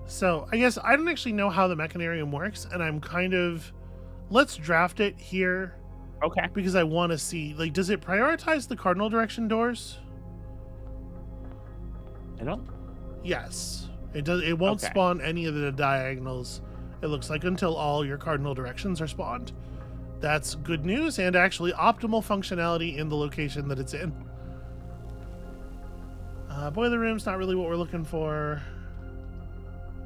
So I guess I don't actually know how the mechanarium works, and I'm kind of... Let's draft it here. Okay. Because I want to see, like, does it prioritize the cardinal direction doors? I don't... Yes. It does. It won't spawn any of the diagonals, it looks like, until all your cardinal directions are spawned. That's good news, and actually optimal functionality in the location that it's in. Boiler room's not really what we're looking for.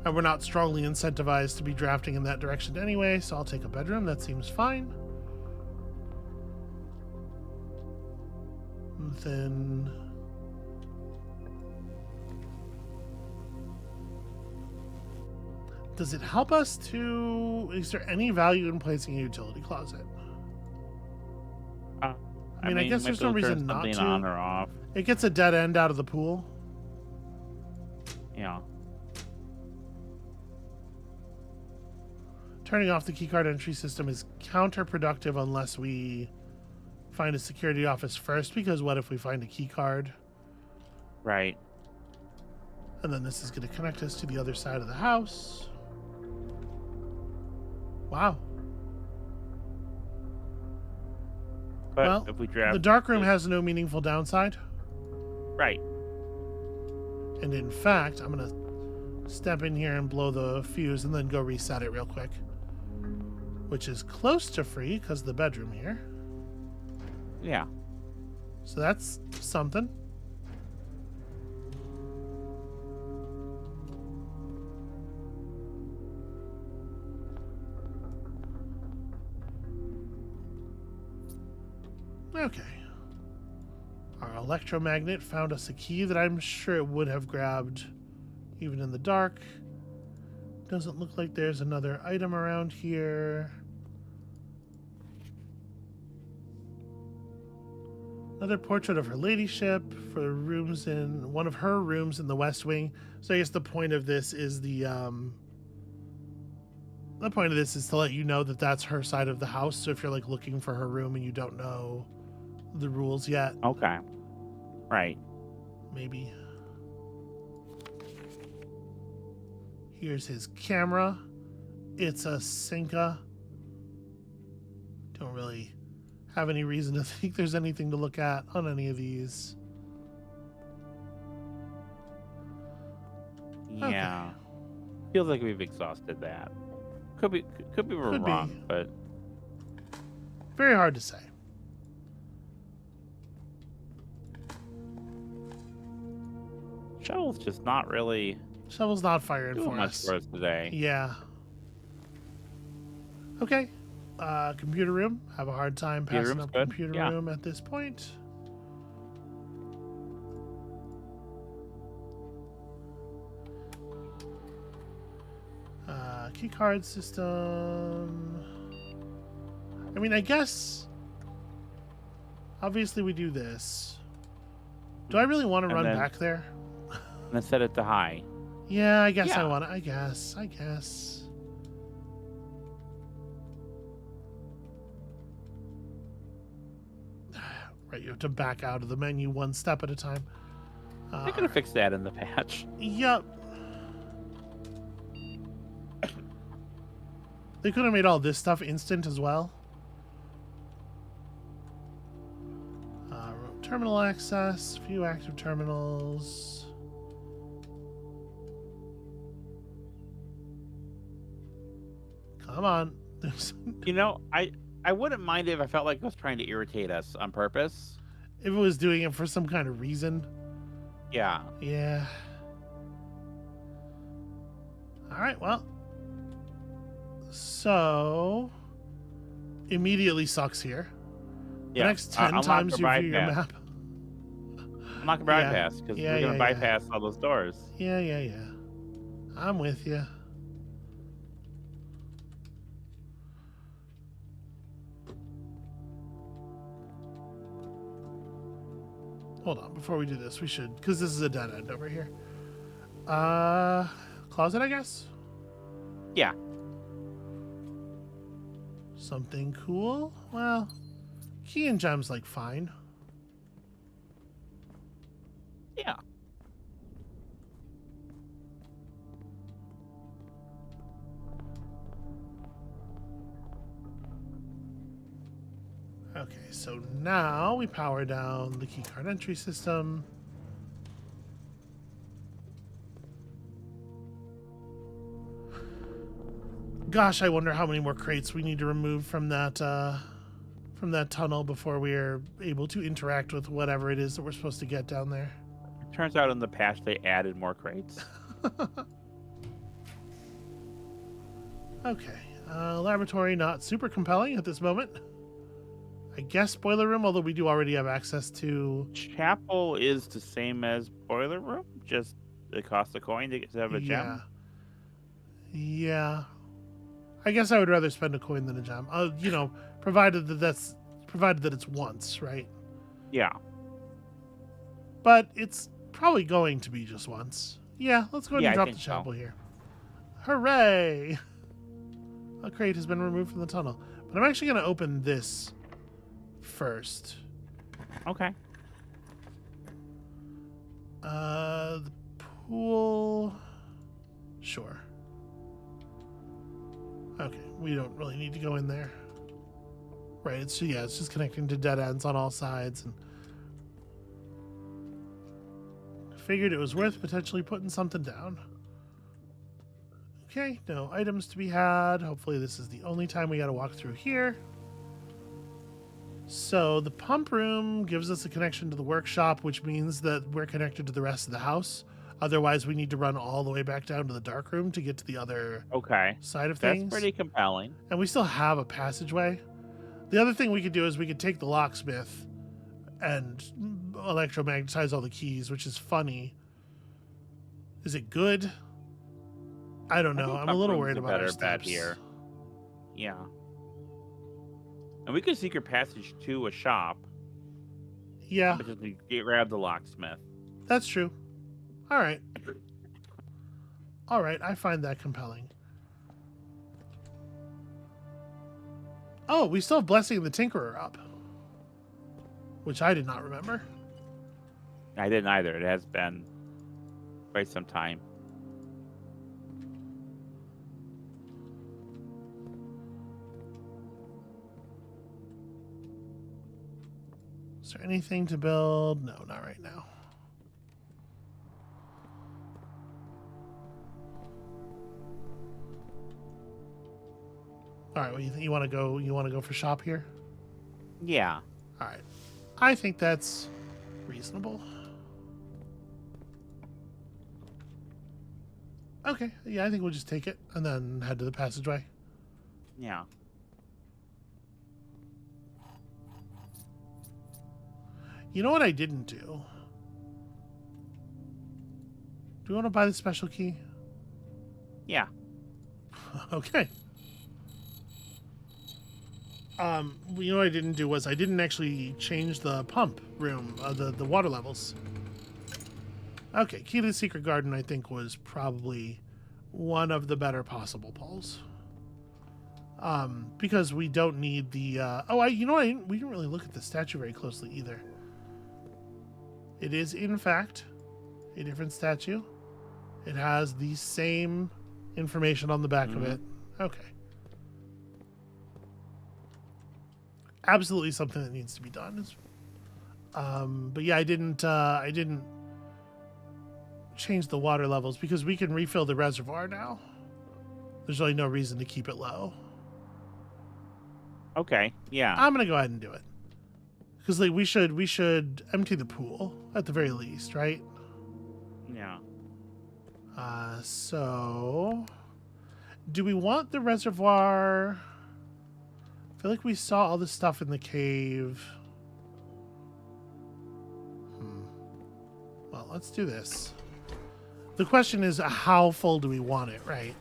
And we're not strongly incentivized to be drafting in that direction anyway, so I'll take a bedroom. That seems fine. And then... Does it help us to... Is there any value in placing a utility closet? I mean, I guess there's no reason not to. On or off. It gets a dead end out of the pool. Yeah. Turning off the keycard entry system is counterproductive unless we find a security office first, because what if we find a keycard? Right. And then this is going to connect us to the other side of the house. Wow. But well, if we draft the dark room has no meaningful downside. Right. And in fact, I'm going to step in here and blow the fuse and then go reset it real quick. Which is close to free because of the bedroom here. Yeah. So that's something. Okay. Our electromagnet found us a key that I'm sure it would have grabbed even in the dark. Doesn't look like there's another item around here. Another portrait of her ladyship for rooms in one of her rooms in the West Wing. So I guess the point of this is the point of this is to let you know that that's her side of the house. So if you're like looking for her room and you don't know the rules yet, Okay. Right. maybe. Here's his camera. It's a Cinca. Don't really have any reason to think there's anything to look at on any of these. Yeah. Okay. Feels like we've exhausted that. Could be we're Could wrong, be. but Very hard to say. Shovel's just not really Shovel's not firing doing for much us. for us today. Yeah. Okay. Computer room. Have a hard time Computer passing room's up good. computer Yeah. room at this point. Key card system. I mean, I guess. Obviously, we do this. Do I really want to And run then- back there? And then set it to high. Yeah, I guess I Yeah. want to. I guess. Right, you have to back out of the menu one step at a time. They're gonna fix that in the patch. Yep. They could have made all this stuff instant as well. Terminal access, few active terminals. Come on. You know, I wouldn't mind if I felt like it was trying to irritate us on purpose. If it was doing it for some kind of reason. Yeah. Yeah. All right, well. So, immediately sucks here. The Yeah. next 10 unlock times or you view your bypass. map. I'm not gonna Yeah. bypass because Yeah, we're gonna yeah. bypass all those doors. Yeah. I'm with you. Hold on, before we do this, we should, because this is a dead end over here. Closet, I guess? Yeah. Something cool? Well, key and gem's like fine. Yeah. Okay, so now we power down the keycard entry system. Gosh, I wonder how many more crates we need to remove from that tunnel before we are able to interact with whatever it is that we're supposed to get down there. It turns out in the patch they added more crates. Okay, laboratory not super compelling at this moment. I guess boiler room, although we do already have access to. Chapel is the same as boiler room, just it costs a coin to get to have a gem. Yeah. I guess I would rather spend a coin than a gem. Provided that it's once, right? Yeah. But it's probably going to be just once. Yeah, let's go ahead Yeah, and I drop the think so. chapel here. Hooray! A crate has been removed from the tunnel. But I'm actually going to open this first. Okay. The pool. Sure. Okay, we don't really need to go in there. Right, it's just connecting to dead ends on all sides, and figured it was worth potentially putting something down. Okay, no items to be had. Hopefully this is the only time we gotta walk through here. So the pump room gives us a connection to the workshop, which means that we're connected to the rest of the house. Otherwise, we need to run all the way back down to the dark room to get to the other Okay. side of That's things. pretty compelling. And we still have a passageway. The other thing we could do is we could take the locksmith and electromagnetize all the keys, which is funny. Is it good? I don't know. I'm a little worried about our steps here. Yeah. And we could secret passage to a shop. Yeah, Which is to grab the locksmith. that's true. All right. All right, I find that compelling. Oh, we still have Blessing the Tinkerer up, which I did not remember. I didn't either. It has been quite some time. Is there anything to build? No, not right now. All right, what do you think? You want to go? You want to go for shop here? Yeah. All right, I think that's reasonable. Okay, yeah, I think we'll just take it and then head to the passageway. Yeah. You know what I didn't do? Do you want to buy the special key? Yeah. Okay. You know what I didn't do was I didn't actually change the pump room, the water levels. Okay, key to the secret garden I think was probably one of the better possible pulls. Because we don't need the, we didn't really look at the statue very closely either. It is, in fact, a different statue. It has the same information on the back of it. Okay. Absolutely something that needs to be done. But yeah, I didn't change the water levels because we can refill the reservoir now. There's really no reason to keep it low. Okay. Yeah. I'm gonna go ahead and do it. Because like we should empty the pool at the very least, right? Yeah. So do we want the reservoir? I feel like we saw all this stuff in the cave. Well, let's do this. The question is, how full do we want it, right?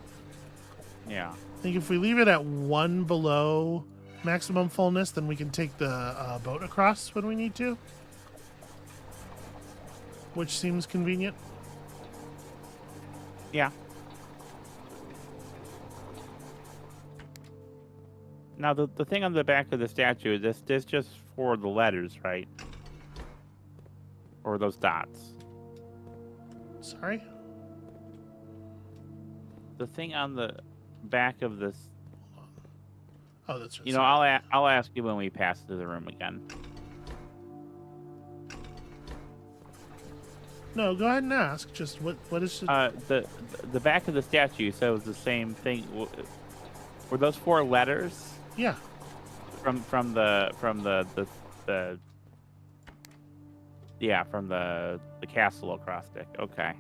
Yeah. I think if we leave it at 1 below maximum fullness, then we can take the boat across when we need to. Which seems convenient. Yeah. Now the thing on the back of the statue, this just for the letters, right? Or those dots. Sorry? The thing on the back of this. Oh, that's right. You know, I'll ask you when we pass through the room again. No, go ahead and ask. Just what is it? The back of the statue, so it was the same thing. Were those 4 letters? Yeah. From the castle acrostic. Okay.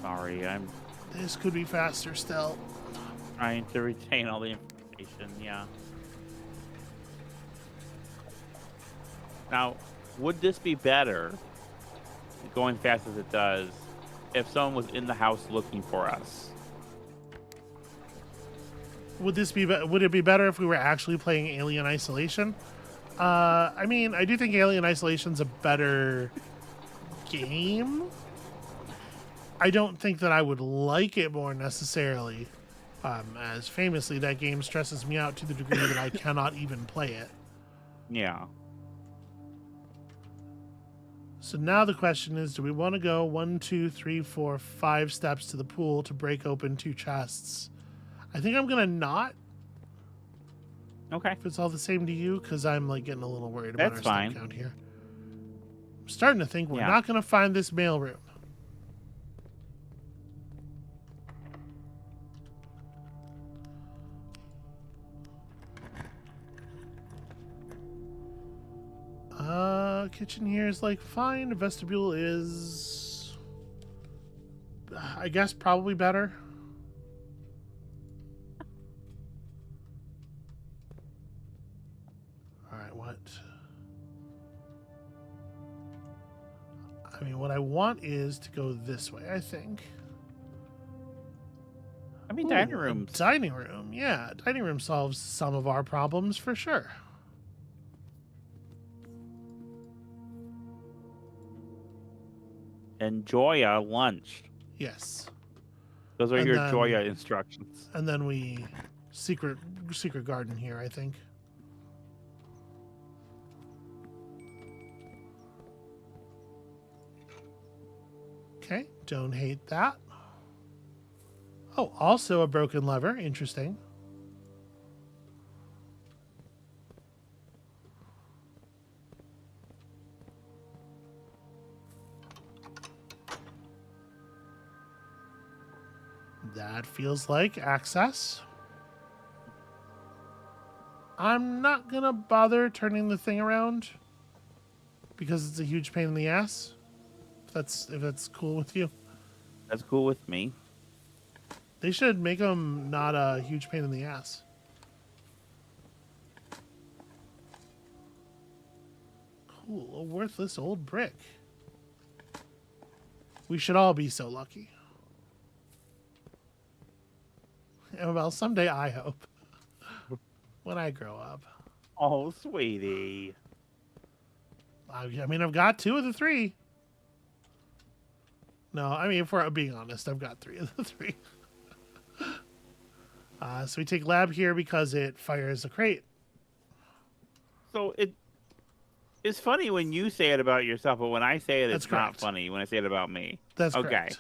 Sorry, I'm This could be faster still. trying to retain all the information. Yeah. Now, would this be better, going fast as it does, if someone was in the house looking for us? Would it be better if we were actually playing Alien Isolation? I mean, I do think Alien Isolation's a better game. I don't think that I would like it more necessarily, as famously that game stresses me out to the degree that I cannot even play it. Yeah. So now the question is, do we want to go 1, 2, 3, 4, 5 steps to the pool to break open 2 chests? I think I'm going to not. Okay. If it's all the same to you, because I'm like getting a little worried about That's our fine. step count here. I'm starting to think we're Yeah. not going to find this mailroom. Kitchen here is like fine. Vestibule is, I guess, probably better. All right, what? I mean, what I want is to go this way, I think. I mean, Ooh, dining a rooms. dining room, yeah. Dining room solves some of our problems for sure. Enjoy a lunch. Yes. Those are And your then Joya instructions. and then we secret garden here, I think. Okay, don't hate that. Oh, also a broken lever. Interesting. That feels like access. I'm not gonna bother turning the thing around because it's a huge pain in the ass. If that's cool with you. That's cool with me. They should make them not a huge pain in the ass. Cool, a worthless old brick. We should all be so lucky. Well, someday I hope. When I grow up. Oh, sweetie. I mean, I've got 2 of the 3. No, I mean, if we're being honest, I've got 3 of the 3. So we take lab here because it fires a crate. So it's funny when you say it about yourself, but when I say it, That's it's not correct. funny when I say it about me. That's okay. correct.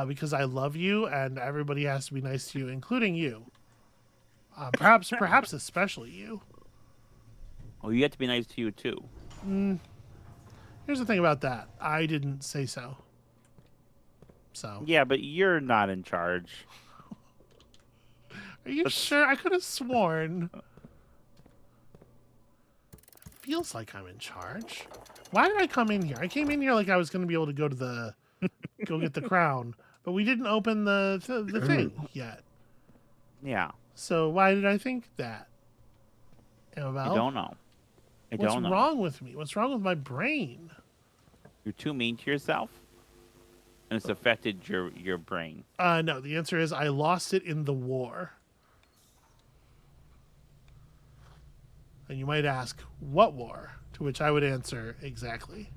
Because I love you, and everybody has to be nice to you, including you. Perhaps especially you. Well, you have to be nice to you too. Here's the thing about that. I didn't say so. So. Yeah, but you're not in charge. Are you sure? I could have sworn. Feels like I'm in charge. Why did I come in here? I came in here like I was going to be able to go to the go get the crown, but we didn't open the thing yet. Yeah. So why did I think that? Amabel? I don't know. What's wrong with me? What's wrong with my brain? You're too mean to yourself, and it's affected your brain. No, the answer is I lost it in the war. And you might ask, what war? To which I would answer, exactly.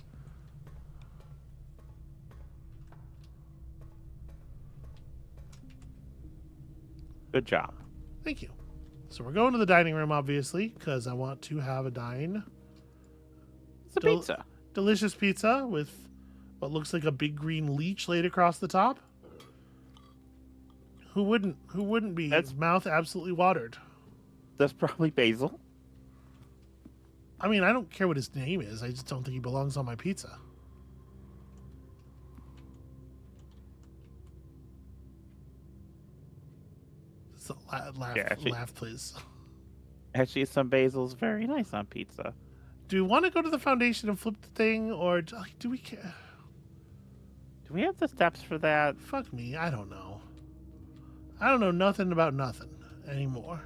Good job. Thank you. So we're going to the dining room, obviously, because I want to have a dine. It's a pizza. Delicious pizza with what looks like a big green leech laid across the top. Who wouldn't be? His mouth absolutely watered. That's probably Basil. I mean, I don't care what his name is. I just don't think he belongs on my pizza. So laugh, please. Actually, some basil's very nice on pizza. Do we want to go to the foundation and flip the thing, or do we care? Do we have the steps for that? Fuck me, I don't know. I don't know nothing about nothing anymore.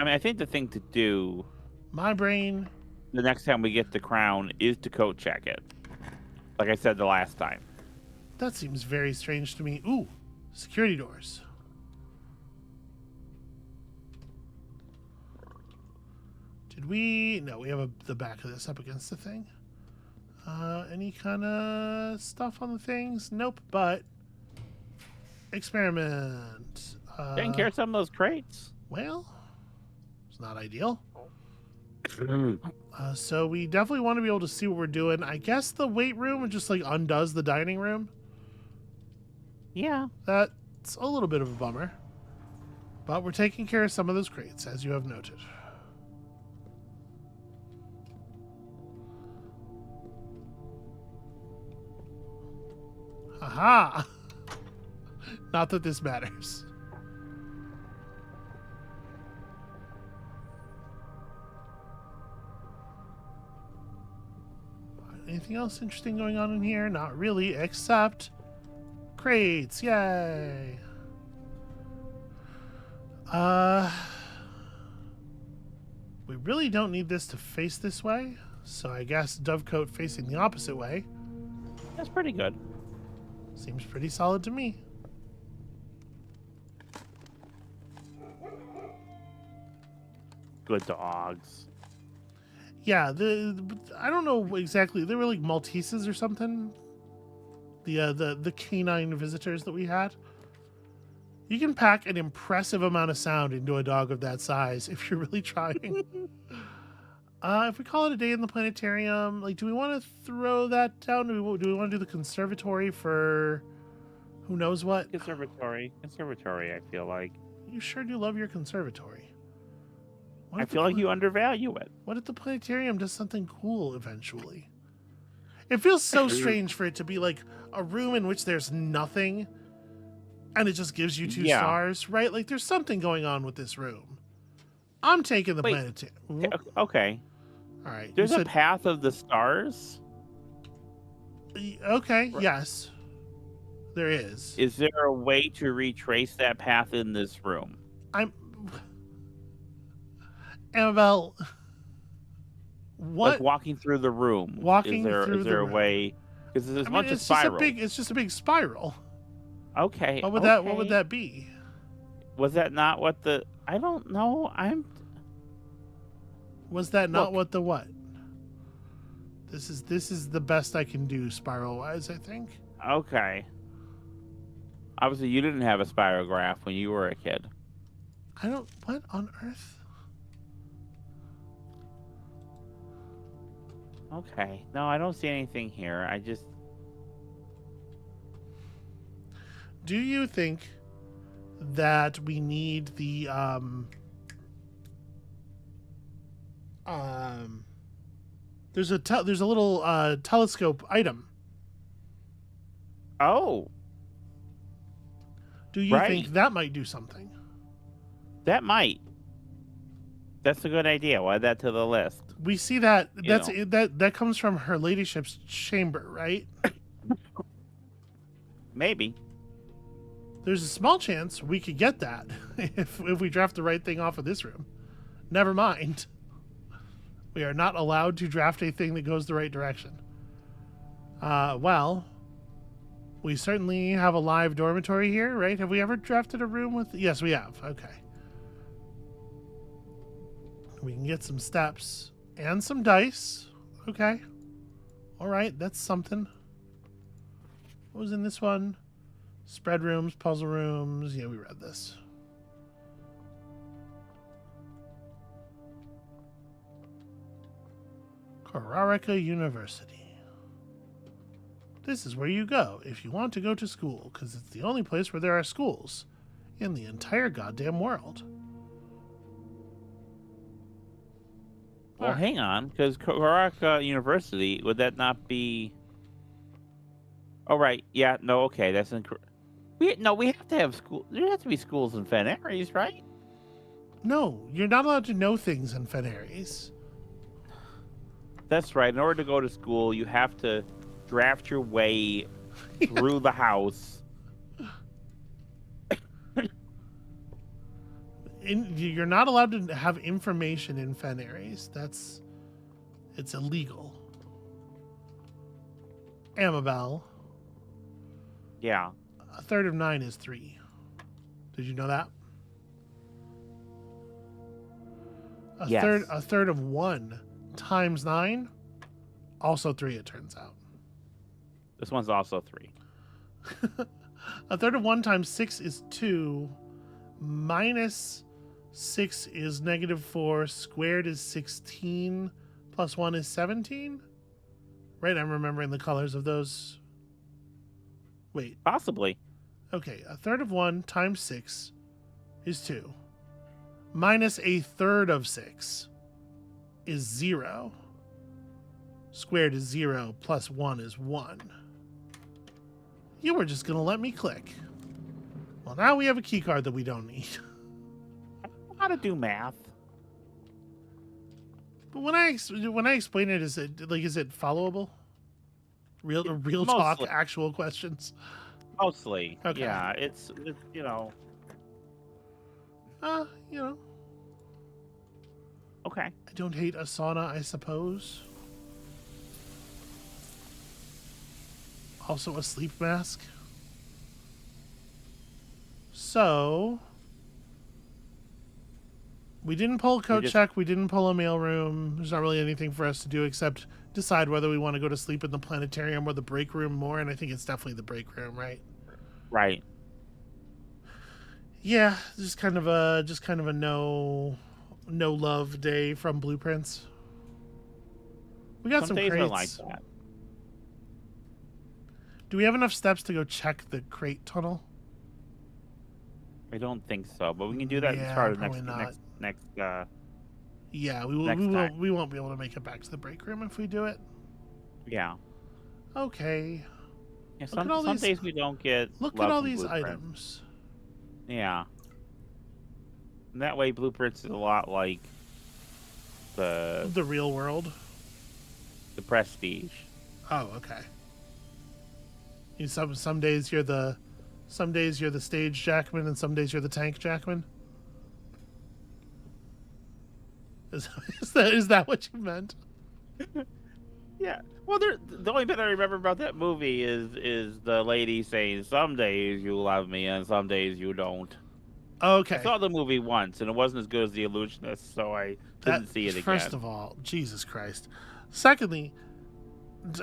I mean, I think the thing to do, my brain, the next time we get the crown, is to coat check it. Like I said the last time. That seems very strange to me. Ooh, security doors. Did we? No, we have the back of this up against the thing. Any kind of stuff on the things? Nope, but experiment. Taking care of some of those crates. Well, it's not ideal. So we definitely want to be able to see what we're doing. I guess the weight room just like undoes the dining room. Yeah. That's a little bit of a bummer. But we're taking care of some of those crates, as you have noted. Aha! Not that this matters. Anything else interesting going on in here? Not really, except crates. Yay. We really don't need this to face this way, so I guess Dovecote facing the opposite way. That's pretty good. Seems pretty solid to me. Good dogs. Yeah, I don't know exactly. They were like Malteses or something. The canine visitors that we had. You can pack an impressive amount of sound into a dog of that size if you're really trying. If we call it a day in the planetarium, like, do we want to throw that down? Do we want to do the conservatory for who knows what? Conservatory, I feel like. You sure do love your conservatory. I feel like you undervalue it. What if the planetarium does something cool eventually? It feels so strange for it to be like a room in which there's nothing and it just gives you 2 stars, right? Like, there's something going on with this room. I'm taking the planetarium. Okay. All right. There's a path of the stars? Okay, yes. There is. Is there a way to retrace that path in this room? Amabel, what? Like walking through the room. Walking through is there the a room. way? Because there's a bunch of spirals. It's just a big spiral. Okay. What would that be? Was that not what the? I don't know. Was that not what the what? This is the best I can do spiral wise, I think. Okay. Obviously, you didn't have a spirograph when you were a kid. What on earth? Okay. No, I don't see anything here. I just. Do you think that we need the there's a little telescope item. Oh. Do you think that might do something? That might. That's a good idea. We'll add that to the list. We see that that comes from her ladyship's chamber, right? Maybe. There's a small chance we could get that if we draft the right thing off of this room. Never mind. We are not allowed to draft a thing that goes the right direction. Well, we certainly have a live dormitory here, right? Have we ever drafted a room with... Yes, we have. Okay. We can get some steps and some dice. Okay. All right, that's something. What was in this one? Spread rooms, puzzle rooms. Yeah, we read this. Kararika University. This is where you go if you want to go to school, because it's the only place where there are schools in the entire goddamn world. Well, hang on, because Kararika University, would that not be... Oh, right. Yeah, no, okay, that's incorrect. We have to have school. There have to be schools in Fenaries, right? No, you're not allowed to know things in Fenaries. That's right. In order to go to school, you have to draft your way through the house. You're not allowed to have information in Fenaries. It's illegal. Amabel. Yeah. A third of 9 is 3. Did you know that? Yes. A third of 1 times 9, also 3, it turns out. This one's also 3. A third of 1 times 6 is 2. Minus 6 is -4. Squared is 16. Plus 1 is 17. Right? I'm remembering the colors of those. Wait. Possibly. Okay. A third of 1 times 6 is 2. Minus a third of 6 is 0. Squared is 0. Plus 1 is 1. You were just going to let me click. Well, now we have a key card that we don't need. I don't know how to do math. But when I explain it, is it followable? Real talk, Mostly. actual questions. Mostly. Okay. Yeah, it's you know. You know, Okay. I don't hate a sauna, I suppose. Also a sleep mask. So we didn't pull a coat check. We didn't pull a mailroom. There's not really anything for us to do except decide whether we want to go to sleep in the planetarium or the break room more. And I think it's definitely the break room, right? Right. Yeah, just kind of a no love day from Blueprints. We got some days crates. are like that. Do we have enough steps to go check the crate tunnel? I don't think so, but we can do that at the Yeah, start of probably not. next Yeah, next time. We won't be able to make it back to the break room if we do it. Yeah. Okay. Yeah, some days we don't get Look love at all from these Blueprints. items. Yeah. And that way Blueprints is a lot like the real world. the Prestige. Oh, okay. Some days you're the stage Jackman and some days you're the tank Jackman. Is that what you meant? Yeah. Well, the only bit I remember about that movie is the lady saying, "Some days you love me and some days you don't." Okay. I saw the movie once and it wasn't as good as The Illusionist, so I didn't see it again. First of all, Jesus Christ. Secondly,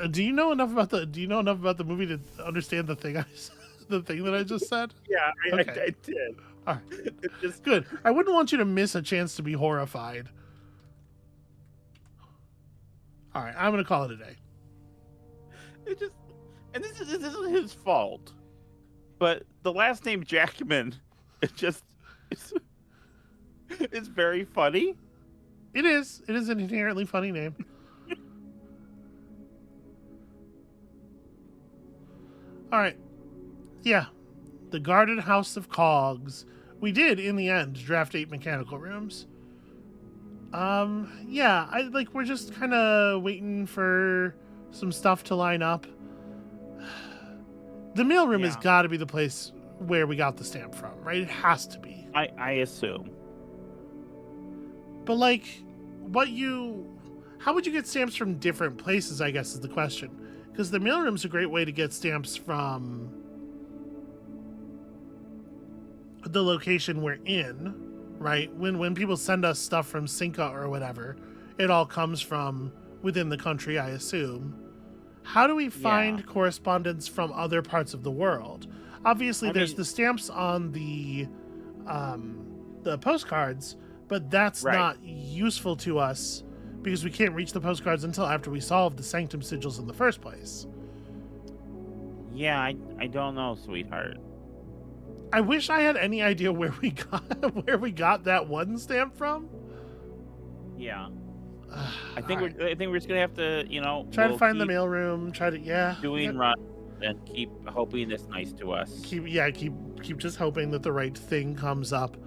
do you know enough about the movie to understand the thing that I just said? Yeah, I did. All right. Good. I wouldn't want you to miss a chance to be horrified. All right, I'm gonna call it a day. And this isn't his fault, but the last name Jackman, it's very funny. It is an inherently funny name. All right, yeah, the guarded house of cogs. We did in the end draft 8 mechanical rooms. Yeah, we're just kind of waiting for some stuff to line up. The mailroom has got to be the place where we got the stamp from, right? It has to be. I assume. But how would you get stamps from different places, I guess is the question. Because the mailroom's a great way to get stamps from the location we're in, right? When people send us stuff from Cinca or whatever, it all comes from within the country, I assume. How do we find correspondence from other parts of the world? Obviously, there's the stamps on the postcards, but that's not useful to us because we can't reach the postcards until after we solve the sanctum sigils in the first place. Yeah, I don't know, sweetheart. I wish I had any idea where we got that one stamp from. Yeah. I think we're just gonna have to, try to find the mailroom. Doing runs and keep hoping it's nice to us. Keep just hoping that the right thing comes up.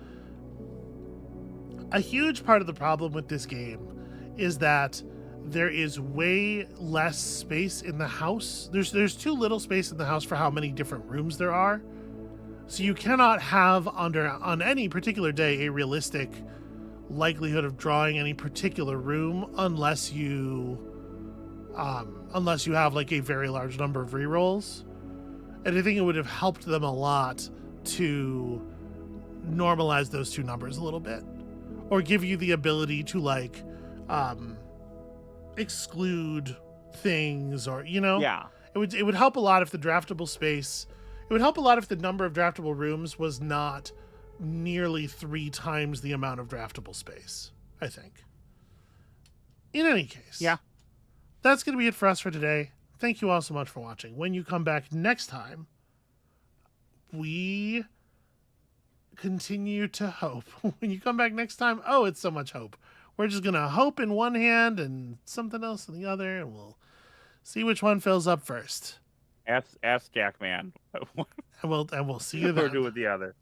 A huge part of the problem with this game is that there is way less space in the house. There's too little space in the house for how many different rooms there are. So you cannot have on any particular day a realistic likelihood of drawing any particular room unless you have like a very large number of rerolls. And I think it would have helped them a lot to normalize those two numbers a little bit, or give you the ability to exclude things, or it would help a lot if the draftable space. It would help a lot if the number of draftable rooms was not nearly 3 times the amount of draftable space, I think. In any case, that's going to be it for us for today. Thank you all so much for watching. When you come back next time, we continue to hope. When you come back next time, it's so much hope. We're just going to hope in one hand and something else in the other, and we'll see which one fills up first. Ask Jackman. And we'll see you then. Or do with the other.